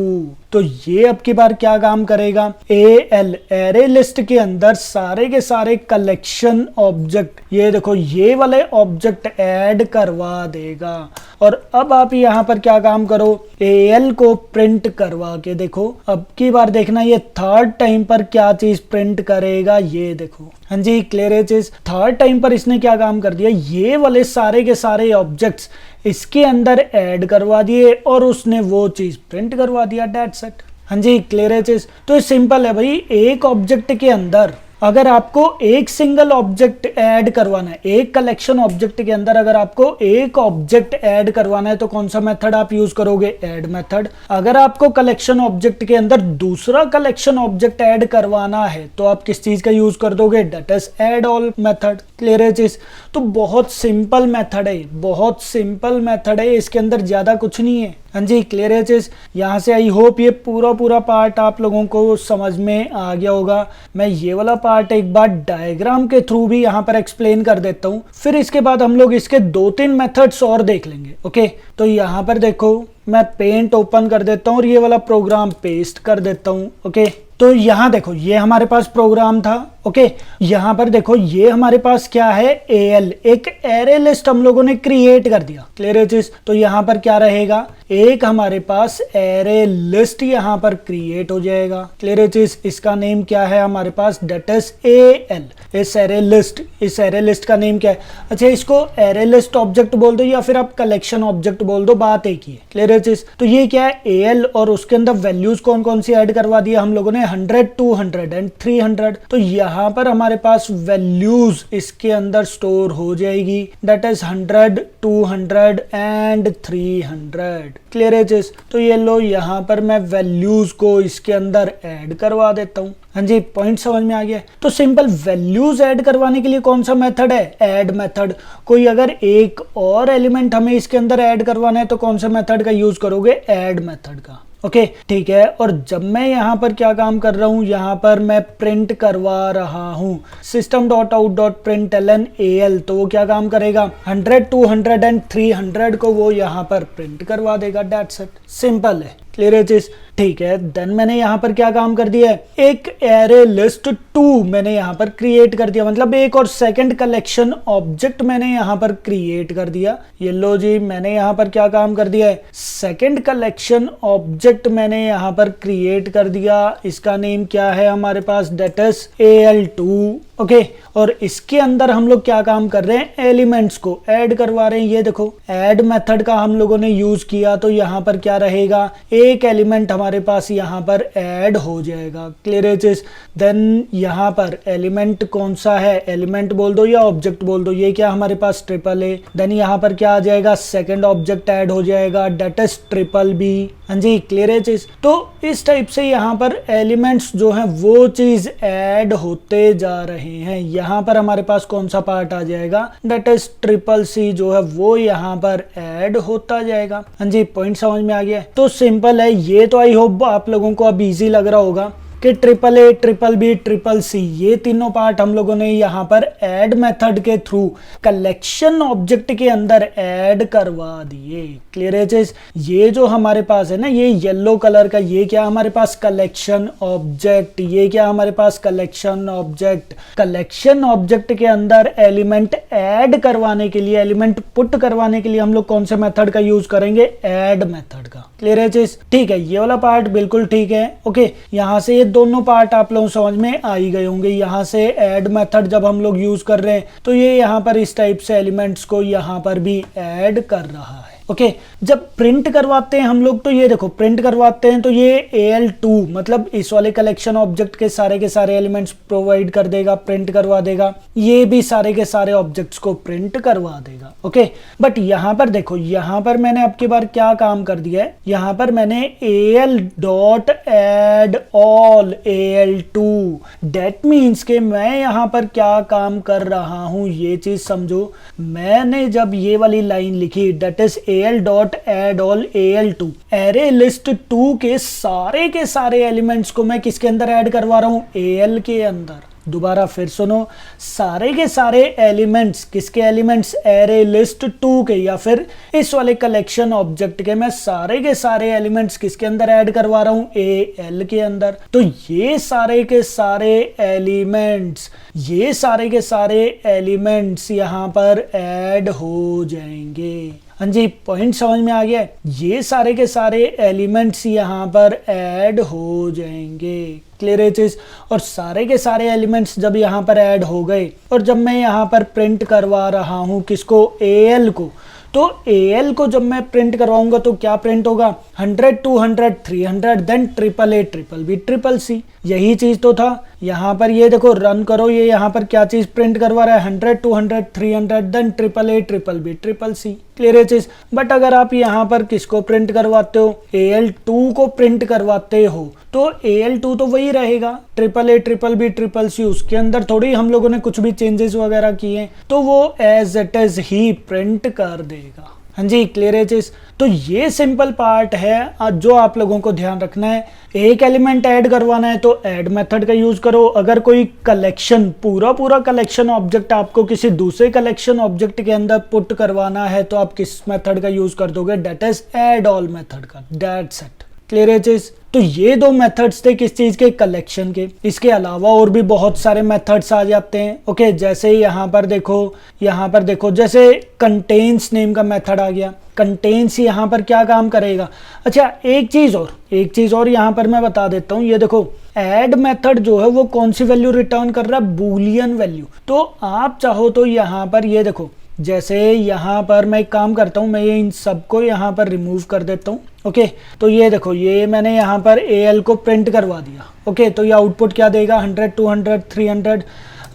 तो ये अब की बार क्या काम करेगा, AL एरे लिस्ट के अंदर सारे के सारे कलेक्शन ऑब्जेक्ट, ये देखो ये वाले ऑब्जेक्ट ऐड करवा देगा। और अब आप यहाँ पर क्या काम करो, AL को प्रिंट करवा के देखो, अब की बार देखना ये थर्ड टाइम पर क्या चीज प्रिंट करेगा, ये देखो। हाँ जी क्लियर है चीज। थर्ड टाइम पर इसने क्या काम कर दिया, ये वाले सारे के सारे ऑब्जेक्ट्स इसके अंदर ऐड करवा दिए और उसने वो चीज प्रिंट करवा दिया, दैट्स इट। हाँ जी क्लियर है चीज। तो सिंपल है भाई, एक ऑब्जेक्ट के अंदर अगर आपको एक सिंगल ऑब्जेक्ट ऐड करवाना है, एक कलेक्शन ऑब्जेक्ट के अंदर अगर आपको एक ऑब्जेक्ट ऐड करवाना है तो कौन सा मेथड आप यूज करोगे, ऐड मेथड। अगर आपको कलेक्शन ऑब्जेक्ट के अंदर दूसरा कलेक्शन ऑब्जेक्ट ऐड करवाना है तो आप किस चीज का यूज कर दोगे, that is add all method. Clear है चीज। तो बहुत सिंपल मेथड है, बहुत सिंपल मेथड है, इसके अंदर ज्यादा कुछ नहीं है। हाँ जी क्लियर है चीज। यहाँ से आई होप ये पूरा पार्ट आप लोगों को समझ में आ गया होगा। मैं ये वाला पार्ट एक बार डायग्राम के थ्रू भी यहाँ पर एक्सप्लेन कर देता हूँ, फिर इसके बाद हम लोग इसके 2-3 मेथड्स और देख लेंगे। ओके, तो यहाँ पर देखो मैं पेंट ओपन कर देता हूँ और ये वाला प्रोग्राम पेस्ट कर देता हूँ। ओके, तो यहाँ देखो ये हमारे पास प्रोग्राम था। ओके, यहाँ पर देखो ये हमारे पास क्या है, AL एक एरे लिस्ट हम लोगों ने क्रिएट कर दिया। क्लियर है चीज। तो यहाँ पर क्या रहेगा, एक हमारे पास एरे लिस्ट यहाँ पर क्रिएट हो जाएगा। क्लियर है चीज। इसका नेम क्या है हमारे पास, डेट इज AL। इस एरे लिस्ट का नेम क्या है, अच्छा इसको एरे लिस्ट ऑब्जेक्ट बोल दो या फिर आप कलेक्शन ऑब्जेक्ट बोल दो, बात एक ही है। क्लियर है चीज। तो ये क्या है, AL और उसके अंदर वैल्यूज कौन कौन सी ऐड करवा दिया हम लोगों ने, 100, 200 एंड 300। तो यहाँ पर हमारे पास वैल्यूज इसके अंदर स्टोर हो जाएगी, दैट इज 100, 200 एंड 300। क्लियर है चीज। तो ये लो यहाँ पर मैं वैल्यूज को इसके अंदर ऐड करवा देता हूँ। हाँ जी, पॉइंट समझ में आ गया। तो सिंपल वैल्यूज ऐड करवाने के लिए कौन सा मेथड है, ऐड मेथड। कोई अगर एक और एलिमेंट हमें इसके अंदर ऐड करवाना है तो कौन सा मेथड का यूज करोगे, ऐड मेथड का। ओके ठीक है। और जब मैं यहाँ पर क्या काम कर रहा हूँ, यहाँ पर मैं प्रिंट करवा रहा हूँ system.out.println AL, तो वो क्या काम करेगा, 100, 200 एंड 300 को वो यहाँ पर प्रिंट करवा देगा, दैट्स इट। सिंपल है। क्लियर है चीज। ठीक है, देन मैंने यहाँ पर क्या काम कर दिया है, एक एरे लिस्ट 2 मैंने यहाँ पर क्रिएट कर दिया, मतलब एक और सेकंड कलेक्शन ऑब्जेक्ट मैंने यहाँ पर क्रिएट कर दिया। ये लो जी, मैंने यहाँ पर क्या काम कर दिया है, सेकंड कलेक्शन ऑब्जेक्ट मैंने यहाँ पर क्रिएट कर दिया। इसका नेम क्या है हमारे पास, डेट इज AL2। ओके, और इसके अंदर हम लोग क्या काम कर रहे हैं, एलिमेंट्स को ऐड करवा रहे हैं। ये देखो ऐड मेथड का हम लोगों ने यूज किया, तो यहाँ पर क्या रहेगा, एक एलिमेंट हमारे पास यहाँ पर ऐड हो जाएगा। क्लियर है चीज। देन यहाँ पर एलिमेंट कौन सा है, एलिमेंट बोल दो या ऑब्जेक्ट बोल दो, ये क्या हमारे पास ट्रिपल है। देन यहाँ पर क्या आ जाएगा, सेकंड ऑब्जेक्ट ऐड हो जाएगा, डेट इज BBB। हाँ जी क्लियर है चीज। तो इस टाइप से यहाँ पर एलिमेंट्स जो हैं वो चीज ऐड होते जा रहे हैं। यहाँ पर हमारे पास कौन सा पार्ट आ जाएगा, डेट इज CCC जो है वो यहाँ पर ऐड होता जाएगा। हाँ जी, पॉइंट समझ में आ गया। तो सिंपल है ये, तो आई होप आप लोगों को अब इजी लग रहा होगा कि AAA, BBB, CCC ये तीनों पार्ट हम लोगों ने यहाँ पर ऐड मेथड के थ्रू कलेक्शन ऑब्जेक्ट के अंदर ऐड करवा दिए। क्लियर है चीज। ये जो हमारे पास है ना, ये येलो कलर का, ये क्या हमारे पास कलेक्शन ऑब्जेक्ट, ये क्या हमारे पास कलेक्शन ऑब्जेक्ट। कलेक्शन ऑब्जेक्ट के अंदर एलिमेंट ऐड करवाने के लिए, एलिमेंट पुट करवाने के लिए हम लोग कौन से मेथड का यूज करेंगे, ऐड मेथड का। क्लियर है चीज। ठीक है, ये वाला पार्ट बिल्कुल ठीक है। ओके, यहाँ से ये दोनों पार्ट आप लोग समझ में आ ही गए होंगे। यहाँ से ऐड मेथड जब हम लोग यूज कर रहे हैं तो ये यहाँ पर इस टाइप से एलिमेंट्स को यहाँ पर भी ऐड कर रहा है। ओके जब प्रिंट करवाते हैं हम लोग तो ये देखो प्रिंट करवाते हैं तो ये AL2 मतलब इस वाले कलेक्शन ऑब्जेक्ट के सारे एलिमेंट्स प्रोवाइड कर देगा, प्रिंट करवा देगा, ये भी सारे के सारे ऑब्जेक्ट्स को प्रिंट करवा देगा। ओके बट यहाँ पर देखो, यहाँ पर मैंने अब की बार क्या काम कर दिया है, यहाँ पर मैंने AL dot add all AL2, that means के मैं यहाँ पर क्या काम कर रहा हूँ ये चीज समझो। मैंने जब ये वाली लाइन लिखी that is AL dot add all AL2, array list 2 के सारे एलिमेंट्स को मैं किसके अंदर ऐड करवा रहा हूँ, AL के अंदर। दोबारा फिर सुनो, सारे के सारे एलिमेंट्स, किसके एलिमेंट्स, एरे लिस्ट 2 के या फिर इस वाले कलेक्शन ऑब्जेक्ट के मैं सारे के सारे एलिमेंट्स किसके अंदर ऐड करवा रहा हूं, AL के अंदर। तो ये सारे के सारे एलिमेंट्स यहां पर ऐड हो जाएंगे। हाँ जी, पॉइंट समझ में आ गया। ये सारे के सारे एलिमेंट्स यहाँ पर ऐड हो जाएंगे, क्लियर है चीज। और सारे के सारे एलिमेंट्स जब यहाँ पर ऐड हो गए और जब मैं यहाँ पर प्रिंट करवा रहा हूँ किसको, AL को, तो AL को जब मैं प्रिंट करवाऊंगा तो क्या प्रिंट होगा, 100 200 300 देन AAA BB CCC। यही चीज तो था यहाँ पर। ये देखो रन करो, ये यहाँ पर क्या चीज प्रिंट करवा रहा है, 100 200 300 then AAA BB CCC, clear है चीज। बट अगर आप यहाँ पर किसको प्रिंट करवाते हो, AL2 को प्रिंट करवाते हो तो AL2 तो वही रहेगा, AAA BB CCC, उसके अंदर थोड़ी हम लोगों ने कुछ भी चेंजेस वगैरह किए, तो वो एज इट इज ही प्रिंट कर देगा। हाँ जी, क्लियर है चीज। तो ये सिंपल पार्ट है जो आप लोगों को ध्यान रखना है। एक एलिमेंट ऐड करवाना है तो ऐड मेथड का यूज करो। अगर कोई कलेक्शन, पूरा कलेक्शन ऑब्जेक्ट आपको किसी दूसरे कलेक्शन ऑब्जेक्ट के अंदर पुट करवाना है तो आप किस मेथड का यूज कर दोगे, that is add all method का, दैट्स इट, क्लियर है चीज। तो ये 2 मेथड्स थे किस चीज के, कलेक्शन के। इसके अलावा और भी बहुत सारे मेथड्स आ जाते हैं। ओके जैसे यहाँ पर देखो जैसे कंटेन्स नेम का मेथड आ गया। कंटेन्स यहाँ पर क्या काम करेगा, अच्छा एक चीज और यहाँ पर मैं बता देता हूँ। ये देखो ऐड मेथड जो है वो कौन सी वैल्यू रिटर्न कर रहा है, बूलियन वैल्यू। तो आप चाहो तो यहाँ पर ये देखो, जैसे यहाँ पर मैं एक काम करता हूँ, मैं इन सबको यहाँ पर रिमूव कर देता हूँ। ओके तो ये देखो, ये मैंने यहाँ पर AL को प्रिंट करवा दिया। ओके तो ये आउटपुट क्या देगा, 100 200 300।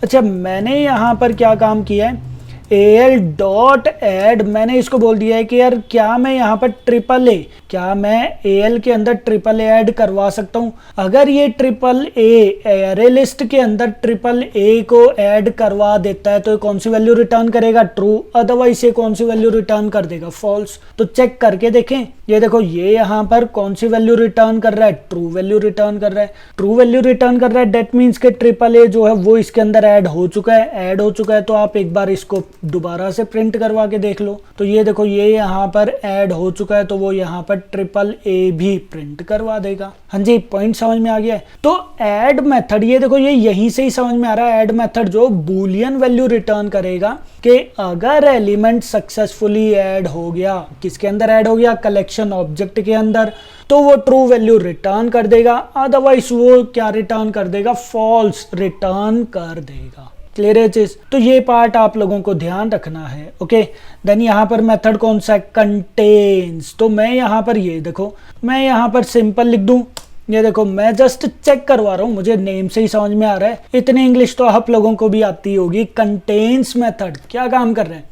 अच्छा मैंने यहाँ पर क्या काम किया है, AL डॉट एड, मैंने इसको बोल दिया है कि यार क्या मैं यहाँ पर AAA, क्या मैं AL के अंदर AAA ऐड करवा सकता हूँ। अगर ये AAA एरे लिस्ट के अंदर AAA को ऐड करवा देता है तो ये कौन सी वैल्यू रिटर्न करेगा, ट्रू। अदरवाइज ये कौन सी वैल्यू रिटर्न कर देगा, फॉल्स। तो चेक करके देखें, ये देखो ये यहाँ पर कौन सी वैल्यू रिटर्न कर रहा है, ट्रू वैल्यू रिटर्न कर रहा है। ट्रू वैल्यू रिटर्न कर रहा है, डेट मीन्स के AAA जो है वो इसके अंदर ऐड हो चुका है। तो आप एक बार इसको दोबारा से प्रिंट करवा के देख लो। तो ये देखो ये यहाँ पर ऐड हो चुका है, तो वो यहाँ पर AAA भी प्रिंट करवा देगा। हाँ जी, पॉइंट समझ में आ गया है। तो ऐड मेथड, ये देखो ये यहीं से ही समझ में आ रहा है। ऐड मेथड जो बूलियन वैल्यू रिटर्न करेगा कि अगर एलिमेंट सक्सेसफुली ऐड हो गया, किसके अंदर ऐड हो गया, कलेक्शन ऑब्जेक्ट के अंदर, तो वो ट्रू वैल्यू रिटर्न कर देगा। अदरवाइज वो क्या रिटर्न कर देगा, फॉल्स रिटर्न कर देगा, क्लियर है चीज। तो ये पार्ट आप लोगों को ध्यान रखना है। ओके देन यहाँ पर मेथड कौन सा है, कंटेन्स। तो मैं यहाँ पर ये देखो, मैं यहाँ पर सिंपल लिख दूं, ये देखो मैं जस्ट चेक करवा रहा हूँ, मुझे नेम से ही समझ में आ रहा है, इतनी इंग्लिश तो आप लोगों को भी आती होगी। कंटेन्स मेथड क्या काम कर रहा है,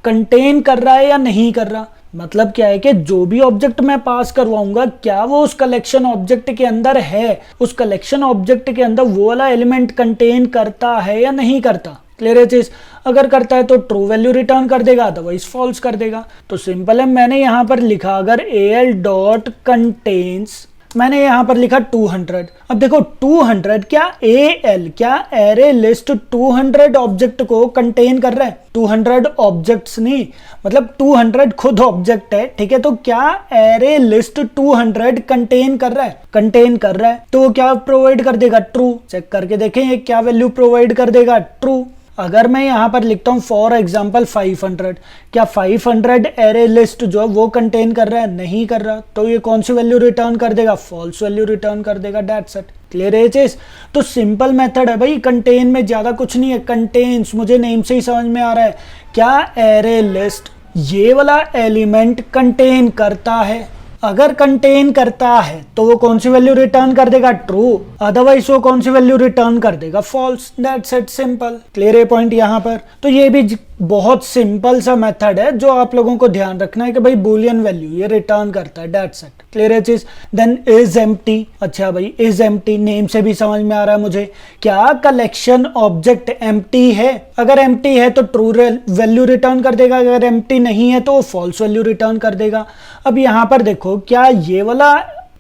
कंटेन कर रहा है या नहीं कर रहा। मतलब क्या है कि जो भी ऑब्जेक्ट मैं पास करवाऊंगा, क्या वो उस कलेक्शन ऑब्जेक्ट के अंदर है, उस कलेक्शन ऑब्जेक्ट के अंदर वो वाला एलिमेंट कंटेन करता है या नहीं करता, क्लियर है चीज। अगर करता है तो ट्रू वैल्यू रिटर्न कर देगा, अदरवाइज फॉल्स कर देगा। तो सिंपल है, मैंने यहां पर लिखा अगर AL डॉट कंटेन्स, मैंने यहां पर लिखा 200। अब देखो 200 क्या AL, क्या एरे लिस्ट 200 ऑब्जेक्ट को कंटेन कर रहा है, 200 ऑब्जेक्ट्स नहीं, मतलब 200 खुद ऑब्जेक्ट है, ठीक है। तो क्या एरे लिस्ट 200 कंटेन कर रहा है, तो वो क्या प्रोवाइड कर देगा, ट्रू। चेक करके देखें ये क्या वैल्यू प्रोवाइड कर देगा, ट्रू। अगर मैं यहाँ पर लिखता हूँ फॉर एग्जाम्पल 500, क्या 500 एरे लिस्ट जो है वो कंटेन कर रहा है, नहीं कर रहा, तो ये कौन सी वैल्यू रिटर्न कर देगा, फॉल्स वैल्यू रिटर्न कर देगा, दैट्स इट, क्लियर है चीज। तो सिंपल मेथड है भाई, कंटेन में ज्यादा कुछ नहीं है। कंटेन्स मुझे नेम से ही समझ में आ रहा है, क्या एरे लिस्ट ये वाला एलिमेंट कंटेन करता है। अगर कंटेन करता है तो वो कौन सी वैल्यू रिटर्न कर देगा, ट्रू, अदरवाइज वो कौन सी वैल्यू रिटर्न कर देगा, false. That's it, simple. Clear है पॉइंट यहाँ पर? तो ये भी बहुत सिंपल सा मेथड है जो आप लोगों को ध्यान रखना है कि भाई बूलियन वैल्यू ये रिटर्न करता है। That's it. क्लियर है चीज? Then is empty. अच्छा भाई, इज एम्प्टी नेम से भी समझ में आ रहा है मुझे, क्या कलेक्शन ऑब्जेक्ट एम्प्टी है? अगर एम्प्टी है तो ट्रू वैल्यू रिटर्न कर देगा, अगर एम्प्टी नहीं है तो फॉल्स वैल्यू रिटर्न कर देगा। अब यहाँ पर देखो, क्या ये वाला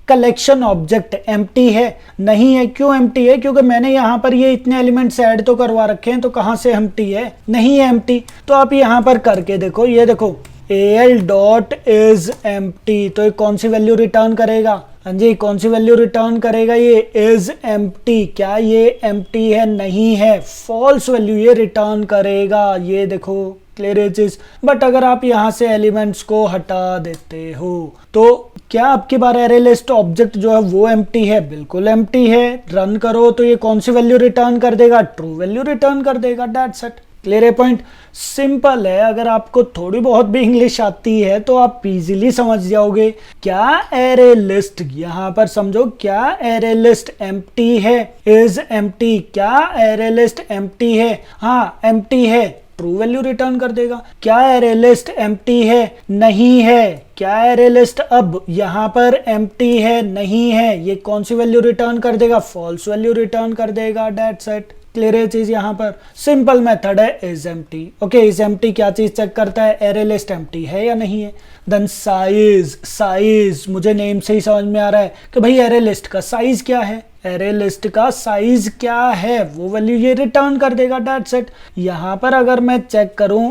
कलेक्शन ऑब्जेक्ट एम्प्टी है? नहीं है। क्यों एम्प्टी है? क्योंकि मैंने यहाँ पर ये इतने एलिमेंट्स ऐड तो करवा रखे हैं, तो कहाँ से एम्प्टी है? नहीं है एम्प्टी। तो आप यहाँ पर करके देखो, ये देखो al डॉट इज एम्प्टी, तो ये कौन सी वैल्यू रिटर्न करेगा? हाँ जी, कौन सी वैल्यू रिटर्न करेगा? ये इज एम्प्टी। क्या ये एम्प्टी है? नहीं है, फॉल्स वैल्यू ये रिटर्न करेगा। ये देखो, क्लियर चीज। बट अगर आप यहाँ से एलिमेंट्स को हटा देते हो तो क्या आपकी बार एरे लिस्ट ऑब्जेक्ट जो है वो एम्प्टी है? बिल्कुल एम्प्टी है। रन करो तो ये कौन सी वैल्यू रिटर्न कर देगा? ट्रू वैल्यू रिटर्न कर देगा। That's it. क्लियर है पॉइंट? सिंपल है। अगर आपको थोड़ी बहुत भी इंग्लिश आती है तो आप इजीली समझ जाओगे। क्या एरे लिस्ट, यहाँ पर समझो, क्या एरे लिस्ट एम्प्टी है? Is empty. क्या एरे लिस्ट एम्प्टी है? हाँ एम्प्टी है, ट्रू वैल्यू रिटर्न कर देगा। क्या एरे लिस्ट एम्प्टी है? नहीं है। क्या एरे लिस्ट अब यहाँ पर एम्प्टी है? नहीं है। ये कौन सी वैल्यू रिटर्न कर देगा? फॉल्स वैल्यू रिटर्न कर देगा। That's it. क्लियर है चीज? यहाँ पर सिंपल मेथड है is empty. Okay, is empty क्या चीज चेक करता है? एरे लिस्ट एम्प्टी है या नहीं है। Then size. साइज मुझे नेम से ही समझ में आ रहा है कि भाई एरे लिस्ट का साइज क्या है। एरे लिस्ट का साइज क्या है, वो वैल्यू ये रिटर्न कर देगा। That's it. यहाँ पर अगर मैं चेक करूं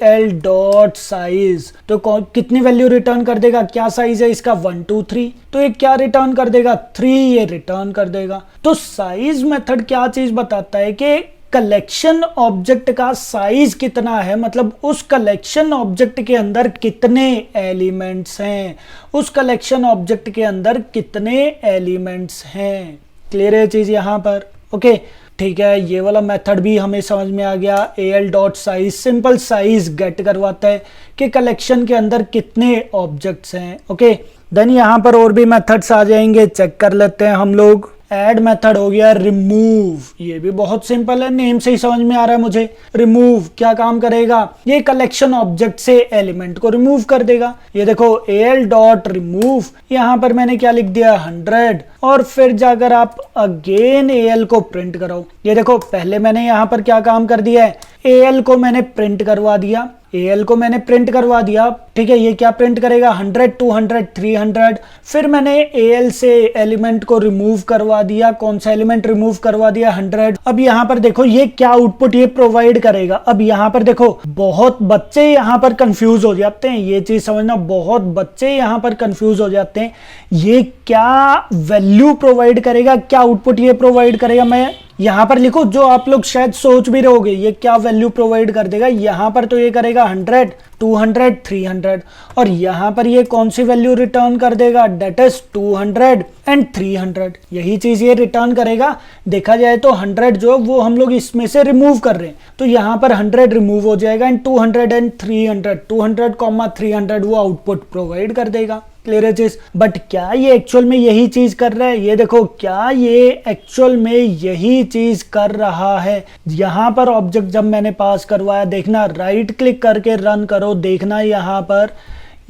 al डॉट साइज तो कितनी वैल्यू रिटर्न कर देगा? क्या साइज है इसका? 1 2 3। तो ये क्या रिटर्न कर देगा? 3 ये रिटर्न कर देगा। तो साइज मेथड क्या चीज बताता है कि कलेक्शन ऑब्जेक्ट का साइज कितना है, मतलब उस कलेक्शन ऑब्जेक्ट के अंदर कितने एलिमेंट्स हैं, उस कलेक्शन ऑब्जेक्ट के अंदर कितने एलिमेंट्स हैं। क्लियर है चीज यहाँ पर? ओके ठीक है, ये वाला मेथड भी हमें समझ में आ गया। al dot size simple size get करवाता है कि कलेक्शन के अंदर कितने ऑब्जेक्ट्स हैं। ओके देन यहाँ पर और भी मेथड्स आ जाएंगे, चेक कर लेते हैं हम लोग। ऐड मेथड हो गया। रिमूव, ये भी बहुत सिंपल है, नेम से ही समझ में आ रहा है मुझे। रिमूव क्या काम करेगा? ये कलेक्शन ऑब्जेक्ट से एलिमेंट को रिमूव कर देगा। ये देखो al डॉट रिमूव, यहाँ पर मैंने क्या लिख दिया? 100। और फिर जाकर आप अगेन al को प्रिंट करो। ये देखो पहले मैंने यहाँ पर क्या काम कर दिया है? al को मैंने प्रिंट करवा दिया। al को मैंने प्रिंट करवा दिया, ठीक है। ये क्या प्रिंट करेगा? 100 200 300। फिर मैंने al से एलिमेंट को रिमूव करवा दिया। कौन सा एलिमेंट रिमूव करवा दिया? 100। अब यहाँ पर देखो ये क्या आउटपुट ये प्रोवाइड करेगा। अब यहाँ पर देखो बहुत बच्चे यहाँ पर कंफ्यूज हो जाते हैं, ये चीज समझना, बहुत बच्चे यहाँ पर कंफ्यूज हो जाते हैं। ये क्या वैल्यू प्रोवाइड करेगा, क्या आउटपुट ये प्रोवाइड करेगा? मैं यहाँ पर लिखो जो आप लोग शायद सोच भी रहोगे, ये क्या वैल्यू प्रोवाइड कर देगा। यहाँ पर तो ये करेगा 100 200 300, और यहाँ पर ये कौन सी वैल्यू रिटर्न कर देगा? That is 200 and 300। यही चीज ये रिटर्न करेगा। देखा जाए तो 100 जो वो हम लोग इसमें से रिमूव कर रहे हैं, तो यहाँ पर 100 रिमूव हो जाएगा एंड 200 एंड 300 200, 300 वो आउटपुट प्रोवाइड कर देगा। क्लियर है चीज? बट क्या ये एक्चुअल में यही चीज कर रहा है? ये देखो क्या ये एक्चुअल में यही चीज कर रहा है? यहाँ पर ऑब्जेक्ट जब मैंने पास करवाया, देखना राइट क्लिक करके रन करो, देखना यहाँ पर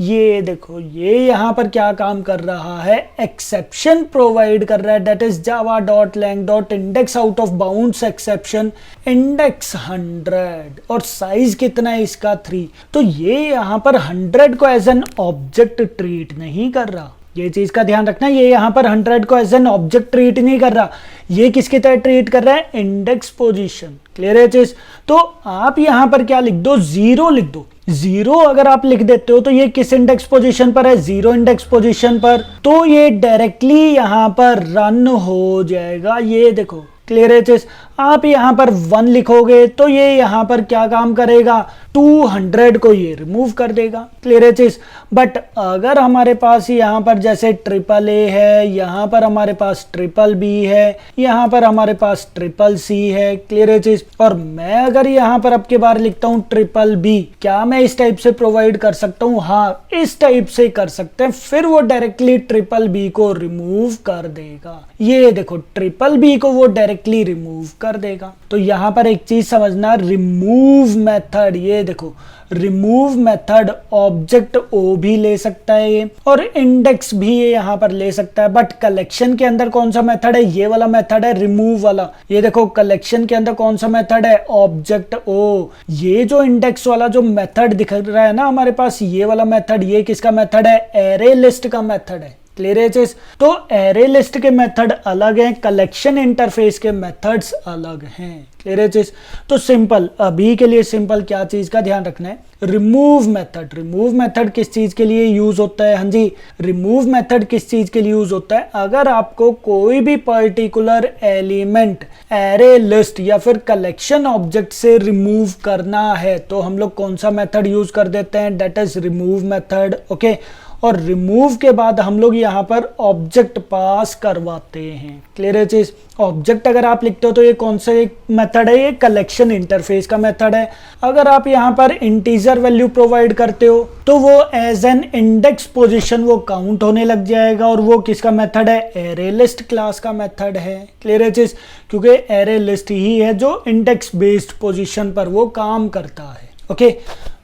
ये देखो ये यहाँ पर क्या काम कर रहा है? एक्सेप्शन प्रोवाइड कर रहा है। That is Java dot lang dot index out of bounds exception index 100, और साइज कितना है इसका? 3। तो ये यहाँ पर 100 को एज एन ऑब्जेक्ट ट्रीट नहीं कर रहा। ये चीज का ध्यान रखना, ये यहाँ पर 100 को एज एन ऑब्जेक्ट ट्रीट नहीं कर रहा। ये किसकी तरह ट्रीट कर रहा है? Index position. क्लियर है चीज? तो आप यहाँ पर क्या लिख दो? 0 लिख दो। 0 अगर आप लिख देते हो तो ये किस इंडेक्स पोजीशन पर है? 0 इंडेक्स पोजीशन पर। तो ये डायरेक्टली यहाँ पर रन हो जाएगा। ये देखो क्लियर है चीज? आप यहाँ पर 1 लिखोगे तो ये यहाँ पर क्या काम करेगा? 200 को ये रिमूव कर देगा। क्लियर है चीज। बट अगर हमारे पास यहाँ पर जैसे ट्रिपल ए है, यहाँ पर हमारे पास ट्रिपल बी है, यहाँ पर हमारे पास ट्रिपल सी है, क्लियर है चीज, और मैं अगर यहाँ पर अब के बार लिखता हूँ ट्रिपल बी, क्या मैं इस टाइप से प्रोवाइड कर सकता हूँ? हाँ, इस टाइप से कर सकते हैं। फिर वो डायरेक्टली ट्रिपल बी को रिमूव कर देगा। ये देखो ट्रिपल बी को वो डायरेक्टली रिमूव कर देगा। तो यहाँ पर एक चीज समझना, रिमूव मेथड, ये देखो रिमूव मेथड ऑब्जेक्ट ओ भी ले सकता है ये, और इंडेक्स भी ये यहाँ पर ले सकता है। बट कलेक्शन के अंदर कौन सा मेथड है? ये वाला मेथड है, रिमूव वाला। ये देखो कलेक्शन के अंदर कौन सा मेथड है? Object O. ये जो इंडेक्स वाला जो मेथड दिख रहा है ना हमारे पास, ये वाला मेथड, ये किसका मेथड है? एरे लिस्ट का मेथड है। क्लियर है चीज। तो एरे लिस्ट के मेथड अलग हैं, कलेक्शन इंटरफेस के मेथड्स अलग हैं। क्लियर है चीज। तो सिंपल, अभी के लिए सिंपल क्या चीज का ध्यान रखना है? Remove method. रिमूव मेथड किस चीज के लिए यूज होता है? हाँ जी, रिमूव मेथड किस चीज के लिए यूज होता है? अगर आपको कोई भी पर्टिकुलर एलिमेंट एरे लिस्ट या फिर कलेक्शन ऑब्जेक्ट से रिमूव करना है तो हम लोग कौन सा मेथड यूज कर देते हैं? That is remove method. Okay, और रिमूव के बाद हम लोग यहाँ पर ऑब्जेक्ट पास करवाते हैं। क्लियर है चीज। ऑब्जेक्ट अगर आप लिखते हो तो ये कौन सा मेथड है? ये कलेक्शन इंटरफेस का मेथड है। अगर आप यहाँ पर इंटीजर वैल्यू प्रोवाइड करते हो तो वो एज एन इंडेक्स पोजीशन वो काउंट होने लग जाएगा, और वो किसका मेथड है? एरे लिस्ट क्लास का मेथड है। क्लियर है चीज, क्योंकि एरे लिस्ट ही है जो इंडेक्स बेस्ड पोजीशन पर वो काम करता है। ओके,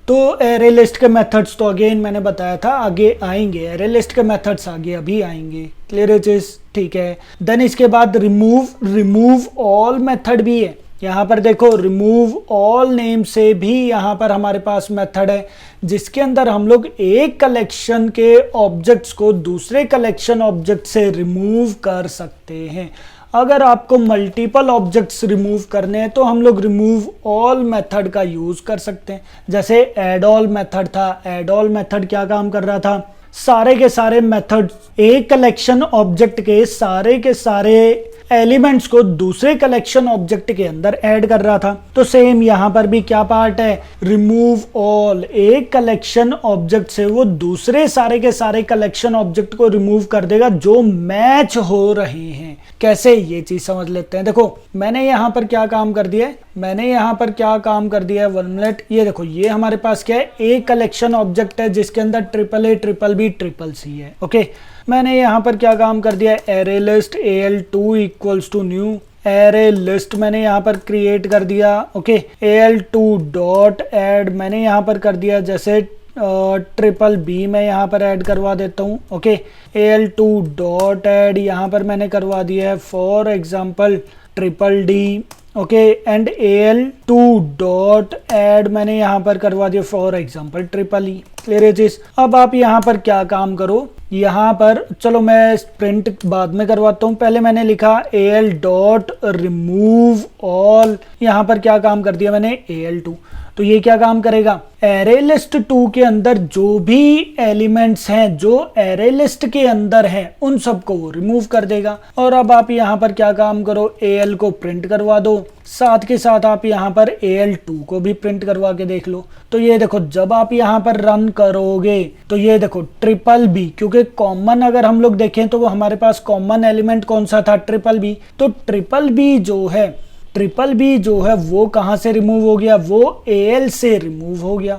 तो एरे लिस्ट के मेथड्स तो अगेन मैंने बताया था आगे आएंगे, एरे लिस्ट के मेथड्स आगे अभी आएंगे। क्लियर है चीज, ठीक है। देन इसके बाद रिमूव ऑल मेथड भी है। यहाँ पर देखो रिमूव ऑल नेम से भी यहाँ पर हमारे पास मेथड है, जिसके अंदर हम लोग एक कलेक्शन के ऑब्जेक्ट्स को दूसरे कलेक्शन ऑब्जेक्ट से रिमूव कर सकते हैं। अगर आपको मल्टीपल ऑब्जेक्ट्स रिमूव करने हैं तो हम लोग रिमूव ऑल मेथड का यूज कर सकते हैं। जैसे एड ऑल मेथड था, एड ऑल मेथड क्या काम कर रहा था? सारे के सारे मेथड एक कलेक्शन ऑब्जेक्ट के सारे एलिमेंट्स को दूसरे कलेक्शन ऑब्जेक्ट के अंदर ऐड कर रहा था। तो सेम यहाँ पर भी क्या पार्ट है? Remove all. एक कलेक्शन ऑब्जेक्ट से वो दूसरे सारे के सारे कलेक्शन ऑब्जेक्ट को रिमूव कर देगा जो मैच हो रहे हैं। कैसे, ये चीज समझ लेते हैं। देखो मैंने यहाँ पर क्या काम कर दिया है? One minute. ये देखो ये हमारे पास क्या है? एक कलेक्शन ऑब्जेक्ट है जिसके अंदर triple A, triple B, triple C है। ओके, मैंने यहाँ पर क्या काम कर दिया है? Array list AL2 equals to new array list मैंने यहाँ पर क्रिएट कर दिया। ओके, AL2 डॉट एड मैंने यहाँ पर कर दिया, जैसे ट्रिपल बी मैं यहाँ पर ऐड करवा देता हूँ। ओके, AL2 डॉट एड यहाँ पर मैंने करवा दिया है for example triple D. Okay, and AL2 dot add मैंने यहाँ पर करवा दिया for example triple E. Clear है चीज। अब आप यहाँ पर क्या काम करो, यहाँ पर चलो मैं प्रिंट बाद में करवाता हूँ, पहले मैंने लिखा AL डॉट रिमूव ऑल, यहाँ पर क्या काम कर दिया मैंने? AL2। तो ये क्या काम करेगा? एरे लिस्ट 2 के अंदर जो भी एलिमेंट्स हैं जो एरे लिस्ट के अंदर हैं उन सबको वो रिमूव कर देगा। और अब आप यहाँ पर क्या काम करो? AL को प्रिंट करवा दो, साथ के साथ आप यहाँ पर AL2 को भी प्रिंट करवा के देख लो। तो ये देखो जब आप यहाँ पर रन करोगे तो ये देखो ट्रिपल बी, क्योंकि कॉमन अगर हम लोग देखें तो वो हमारे पास कॉमन एलिमेंट कौन सा था? Triple B. तो ट्रिपल बी जो है वो कहाँ से रिमूव हो गया? वो AL से रिमूव हो गया।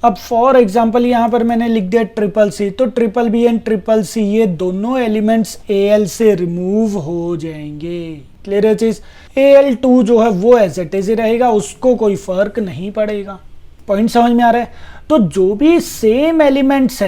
अब फॉर एग्जाम्पल यहाँ पर मैंने लिख दिया ट्रिपल सी, तो triple B and triple C ये दोनों एलिमेंट्स AL से रिमूव हो जाएंगे। क्लियर है चीज। AL2 जो है वो एज इट इज ही रहेगा, उसको कोई फर्क नहीं पड़ेगा। पॉइंट समझ में आ रहा है? तो जो भी सेम एलिमेंट्स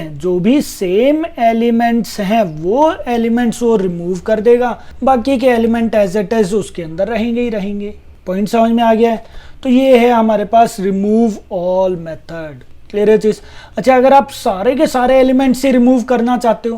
हैं वो एलिमेंट्स वो रिमूव कर देगा, बाकी के एलिमेंट एज इट इज उसके अंदर रहेंगे ही रहेंगे। पॉइंट समझ में आ गया है? तो ये है हमारे पास रिमूव ऑल मेथड। क्लियर है चीज। अच्छा, अगर आप सारे के सारे एलिमेंट्स ही रिमूव करना चाहते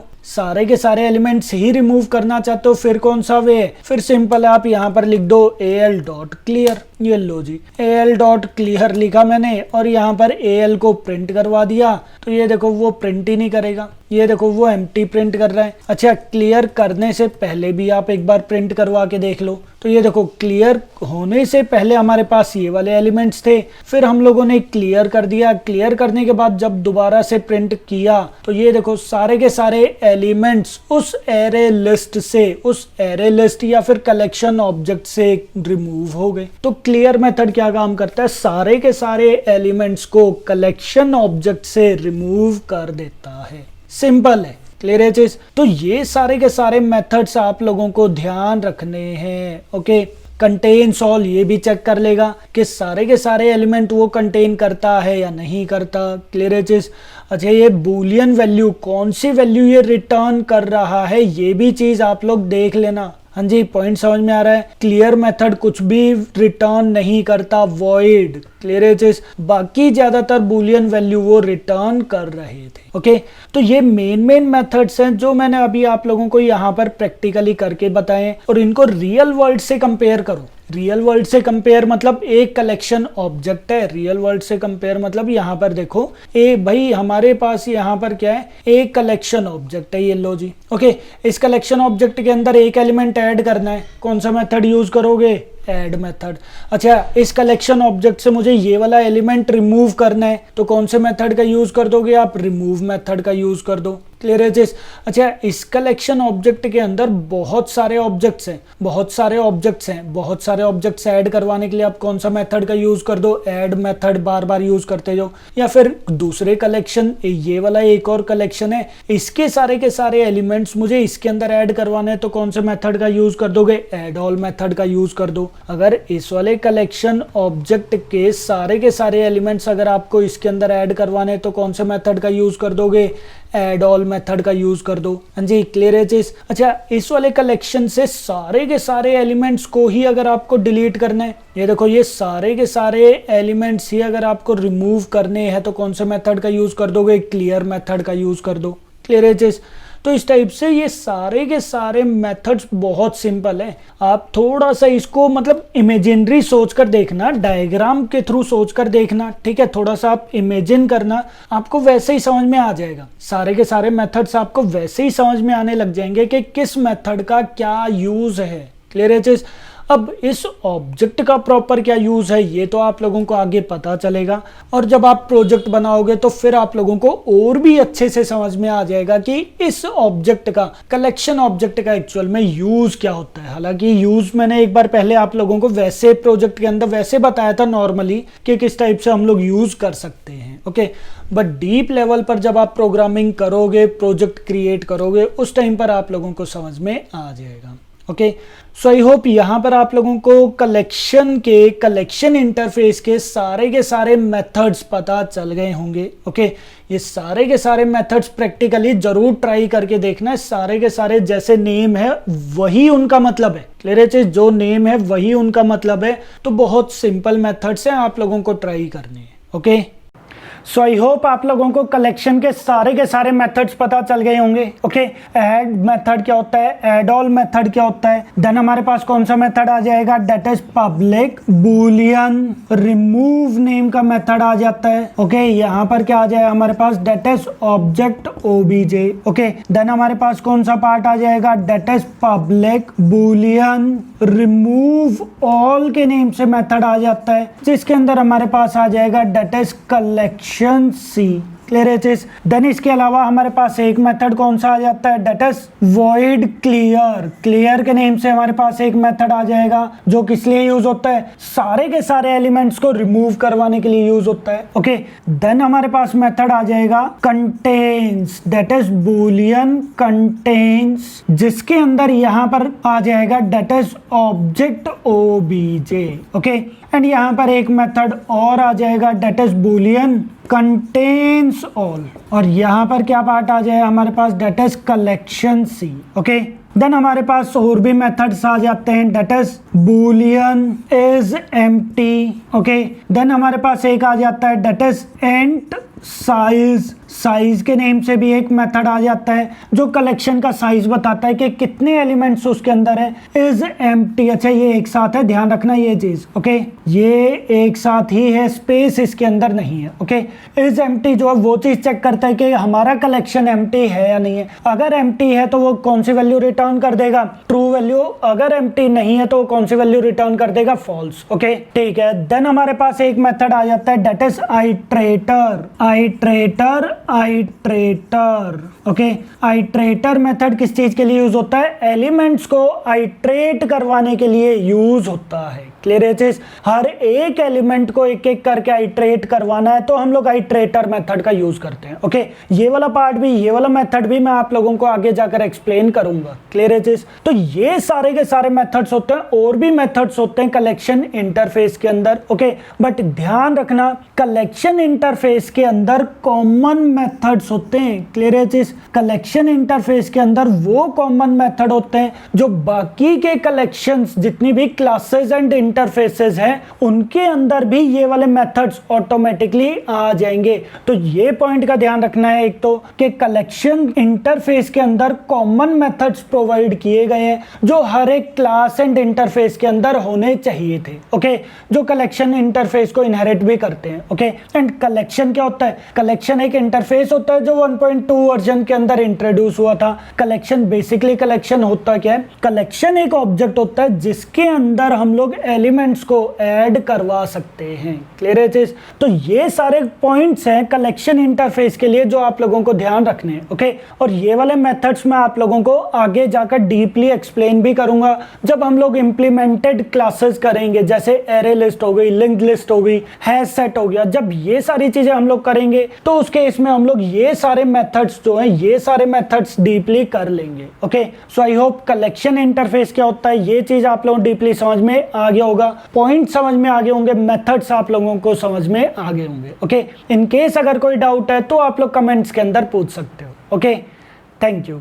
हो, फिर कौन सा वे है? फिर सिंपल आप यहाँ पर लिख दो AL डॉट क्लियर। ये लो जी, AL डॉट क्लियर लिखा मैंने और यहाँ पर AL को प्रिंट करवा दिया। तो ये देखो वो प्रिंट ही नहीं करेगा, ये देखो वो एम्प्टी प्रिंट कर रहा है। अच्छा, क्लियर करने से पहले भी आप एक बार प्रिंट करवा के देख लो। तो ये देखो क्लियर होने से पहले हमारे पास ये वाले एलिमेंट्स थे, फिर हम लोगों ने क्लियर कर दिया। क्लियर करने के बाद जब दोबारा से प्रिंट किया तो ये देखो सारे के सारे एलिमेंट्स उस एरे लिस्ट से, उस एरे लिस्ट या फिर कलेक्शन ऑब्जेक्ट से रिमूव हो गए। तो क्लियर मेथड क्या काम करता है, सारे के सारे एलिमेंट्स को कलेक्शन ऑब्जेक्ट से रिमूव कर देता है। सिंपल है, क्लियर है चीज। तो ये सारे के सारे मेथड्स आप लोगों को ध्यान रखने हैं। ओके, कंटेन्स ऑल ये भी चेक कर लेगा कि सारे के सारे एलिमेंट वो कंटेन करता है या नहीं करता। क्लियर है चीज। अच्छा, ये बूलियन वैल्यू कौन सी वैल्यू ये रिटर्न कर रहा है, ये भी चीज आप लोग देख लेना। हाँ जी, पॉइंट समझ में आ रहा है। क्लियर मेथड कुछ भी रिटर्न नहीं करता, वॉइड। क्लियर है चीज। बाकी ज्यादातर बूलियन वैल्यू वो रिटर्न कर रहे थे। ओके, तो ये मेन मेथड्स हैं जो मैंने अभी आप लोगों को यहाँ पर प्रैक्टिकली करके बताए, और इनको रियल वर्ल्ड से कंपेयर करो। रियल वर्ल्ड से कंपेयर मतलब एक कलेक्शन ऑब्जेक्ट है। रियल वर्ल्ड से कंपेयर मतलब यहाँ पर देखो भाई हमारे पास यहाँ पर क्या है, एक कलेक्शन ऑब्जेक्ट है, ये लो जी। ओके, इस कलेक्शन ऑब्जेक्ट के अंदर एक एलिमेंट ऐड करना है, कौन सा मेथड यूज करोगे, ऐड मेथड। अच्छा, इस कलेक्शन ऑब्जेक्ट से मुझे ये वाला एलिमेंट रिमूव करना है, तो कौन से मेथड का यूज कर दोगे आप, रिमूव मेथड का यूज कर दो। क्लियर है चीज। अच्छा, इस कलेक्शन ऑब्जेक्ट के अंदर बहुत सारे ऑब्जेक्ट्स हैं, बहुत सारे ऑब्जेक्ट्स ऐड करवाने के लिए आप कौन सा मेथड का यूज कर दो, ऐड मेथड बार बार यूज करते जाओ। या फिर दूसरे कलेक्शन, ये वाला एक और कलेक्शन है, इसके सारे के सारे एलिमेंट्स मुझे इसके अंदर ऐड करवाने हैं, तो कौन से मेथड का यूज कर दोगे, ऐड ऑल मेथड का यूज कर दो। अगर इस वाले कलेक्शन ऑब्जेक्ट के सारे एलिमेंट्स अगर आपको इसके अंदर ऐड करवाने हैं, तो कौन से मेथड का यूज कर दोगे, ऐड ऑल मेथड का यूज कर दो। हाँ जी, क्लियर है चीज। अच्छा, इस वाले कलेक्शन से सारे के सारे एलिमेंट्स को ही अगर आपको डिलीट करना है, ये देखो ये सारे के सारे एलिमेंट्स ही अगर आपको रिमूव करने हैं, तो कौन से मेथड का यूज कर दोगे, क्लियर मेथड का यूज कर दो। क्लियर है चीज। तो इस टाइप से ये सारे के सारे मेथड्स बहुत सिंपल है। आप थोड़ा सा इसको मतलब इमेजिनरी सोचकर देखना, डायग्राम के थ्रू सोचकर देखना, ठीक है। थोड़ा सा आप इमेजिन करना, आपको वैसे ही समझ में आ जाएगा। सारे के सारे मेथड्स आपको वैसे ही समझ में आने लग जाएंगे कि किस मेथड का क्या यूज है। क्लियर है चीज। अब इस ऑब्जेक्ट का प्रॉपर क्या यूज है ये तो आप लोगों को आगे पता चलेगा, और जब आप प्रोजेक्ट बनाओगे तो फिर आप लोगों को और भी अच्छे से समझ में आ जाएगा कि इस ऑब्जेक्ट का, कलेक्शन ऑब्जेक्ट का एक्चुअल में यूज क्या होता है। हालांकि यूज मैंने एक बार पहले आप लोगों को वैसे प्रोजेक्ट के अंदर वैसे बताया था नॉर्मली कि किस टाइप से हम लोग यूज कर सकते हैं। ओके, बट डीप लेवल पर जब आप प्रोग्रामिंग करोगे, प्रोजेक्ट क्रिएट करोगे, उस टाइम पर आप लोगों को समझ में आ जाएगा। ओके, सो आई होप यहाँ पर आप लोगों को कलेक्शन इंटरफेस के सारे मेथड्स पता चल गए होंगे। ओके, ये सारे के सारे मेथड्स प्रैक्टिकली जरूर ट्राई करके देखना है। सारे के सारे जैसे नेम है वही उनका मतलब है। क्लियर है चीज, जो नेम है वही उनका मतलब है। तो बहुत सिंपल मेथड्स हैं, आप लोगों को ट्राई करने हैं। ओके, सो आई होप आप लोगों को कलेक्शन के सारे मेथड्स पता चल गए होंगे। ओके, ऐड मेथड क्या होता है, ऐड ऑल मेथड क्या होता है, देन हमारे पास कौन सा मेथड आ जाएगा, that is public boolean, remove name का मेथड आ जाता है। ओके, यहाँ पर क्या आ जाएगा हमारे पास, that is object OBJ. Okay, then हमारे पास कौन सा पार्ट आ जाएगा, that is public boolean remove all के नेम से मेथड आ जाता है, जिसके अंदर हमारे पास आ जाएगा that is collection C. Clear है चीज। देन इसके अलावा हमारे पास एक मेथड कौन सा आ जाता है, that is void clear. Clear के नेम से हमारे पास एक मेथड आ जाएगा जो किस लिए यूज होता है, सारे के सारे एलिमेंट्स को रिमूव करवाने के लिए यूज होता है। ओके, देन हमारे पास मेथड आ जाएगा contains, that is boolean contains, जिसके अंदर यहाँ पर आ जाएगा that is object OBJ. Okay, and यहाँ पर एक मेथड और आ जाएगा that is boolean contains all, और यहाँ पर क्या पार्ट आ जाए हमारे पास, that is collection C. Okay, then हमारे पास और भी मेथड्स आ जाते हैं, that is boolean is empty. Okay, then हमारे पास एक आ जाता है दैट इज एंड साइज के नेम से भी एक मेथड आ जाता है जो कलेक्शन का साइज बताता है कि कितने एलिमेंट्स उसके अंदर है। इज एम्प्टी, अच्छा ये एक साथ है, ध्यान रखना ये चीज, ओके ये एक साथ ही है, स्पेस इसके अंदर नहीं है, ओके। इज एम्प्टी जो है वो चीज चेक करता है कि हमारा कलेक्शन एम्प्टी है या नहीं है। अगर एम्प्टी है तो वो कौन सी वैल्यू रिटर्न कर देगा, ट्रू वैल्यू। अगर एम्प्टी नहीं है तो वो कौन सी वैल्यू रिटर्न कर देगा, फॉल्स, ओके ठीक है। देन हमारे पास एक मेथड आ जाता है that is iterator, okay. Iterator method किस चीज के लिए यूज होता है, एलिमेंट्स को आइट्रेट करवाने के लिए यूज होता है। क्लियर है चीज, हर एक एलिमेंट को एक एक करके आइट्रेट करवाना है तो हम लोग आइट्रेटर मेथड का यूज करते हैं, ओके। ये वाला पार्ट भी, ये वाला मेथड भी मैं आप लोगों को आगे जाकर एक्सप्लेन करूंगा। क्लियर है चीज, तो ये सारे के सारे मेथड्स होते हैं, और भी मेथड्स होते हैं कलेक्शन इंटरफेस के अंदर, ओके। बट ध्यान रखना कलेक्शन इंटरफेस के अंदर कॉमन मेथड्स होते हैं। क्लियर है चीज, कलेक्शन इंटरफेस के अंदर वो कॉमन मेथड होते हैं जो बाकी के कलेक्शंस जितनी भी क्लासेस एंड इंटरफेसेस हैं उनके अंदर भी ये वाले मेथड्स ऑटोमेटिकली आ जाएंगे। तो ये पॉइंट का ध्यान रखना है एक तो कि कलेक्शन इंटरफेस के अंदर कॉमन मेथड्स प्रोवाइड किए गए हैं जो हर एक क्लास एंड इंटरफेस के अंदर होने चाहिए थे, ओके, जो कलेक्शन इंटरफेस को इनहेरिट भी करते हैं, ओके। एंड कलेक्शन क्या होता है, कलेक्शन एक इंटरफेस होता है जो 1.2 वर्जन के अंदर इंट्रोड्यूस हुआ था। कलेक्शन बेसिकली, कलेक्शन होता क्या है, कलेक्शन एक ऑब्जेक्ट होता है जिसके अंदर हम लोग एलिमेंट्स को ऐड करवा सकते हैं। क्लियर है चीज, तो ये सारे पॉइंट्स हैं कलेक्शन इंटरफेस के लिए जो आप लोगों को ध्यान रखने हैं, ओके। और ये वाले मेथड्स मैं आप लोगों को आगे जाकर डीपली एक्सप्लेन भी करूंगा जब हम लोग इंप्लीमेंटेड क्लासेस करेंगे, जैसे एरे लिस्ट हो गई, लिंक्ड लिस्ट हो गई, हैश सेट हो गया। जब ये सारी चीजें हम लोग करेंगे तो उस केस में हम लोग ये सारे मेथड्स जो हैं, ये सारे मेथड्स डीपली कर लेंगे, okay. So I hope collection interface क्या होता है ये चीज आप लोगों डीपली समझ में आ गया होगा, पॉइंट समझ में आगे होंगे, मेथड्स आप लोगों को समझ में आगे होंगे, ओके। इन केस अगर कोई डाउट है तो आप लोग कमेंट्स के अंदर पूछ सकते हो, ओके। Thank you.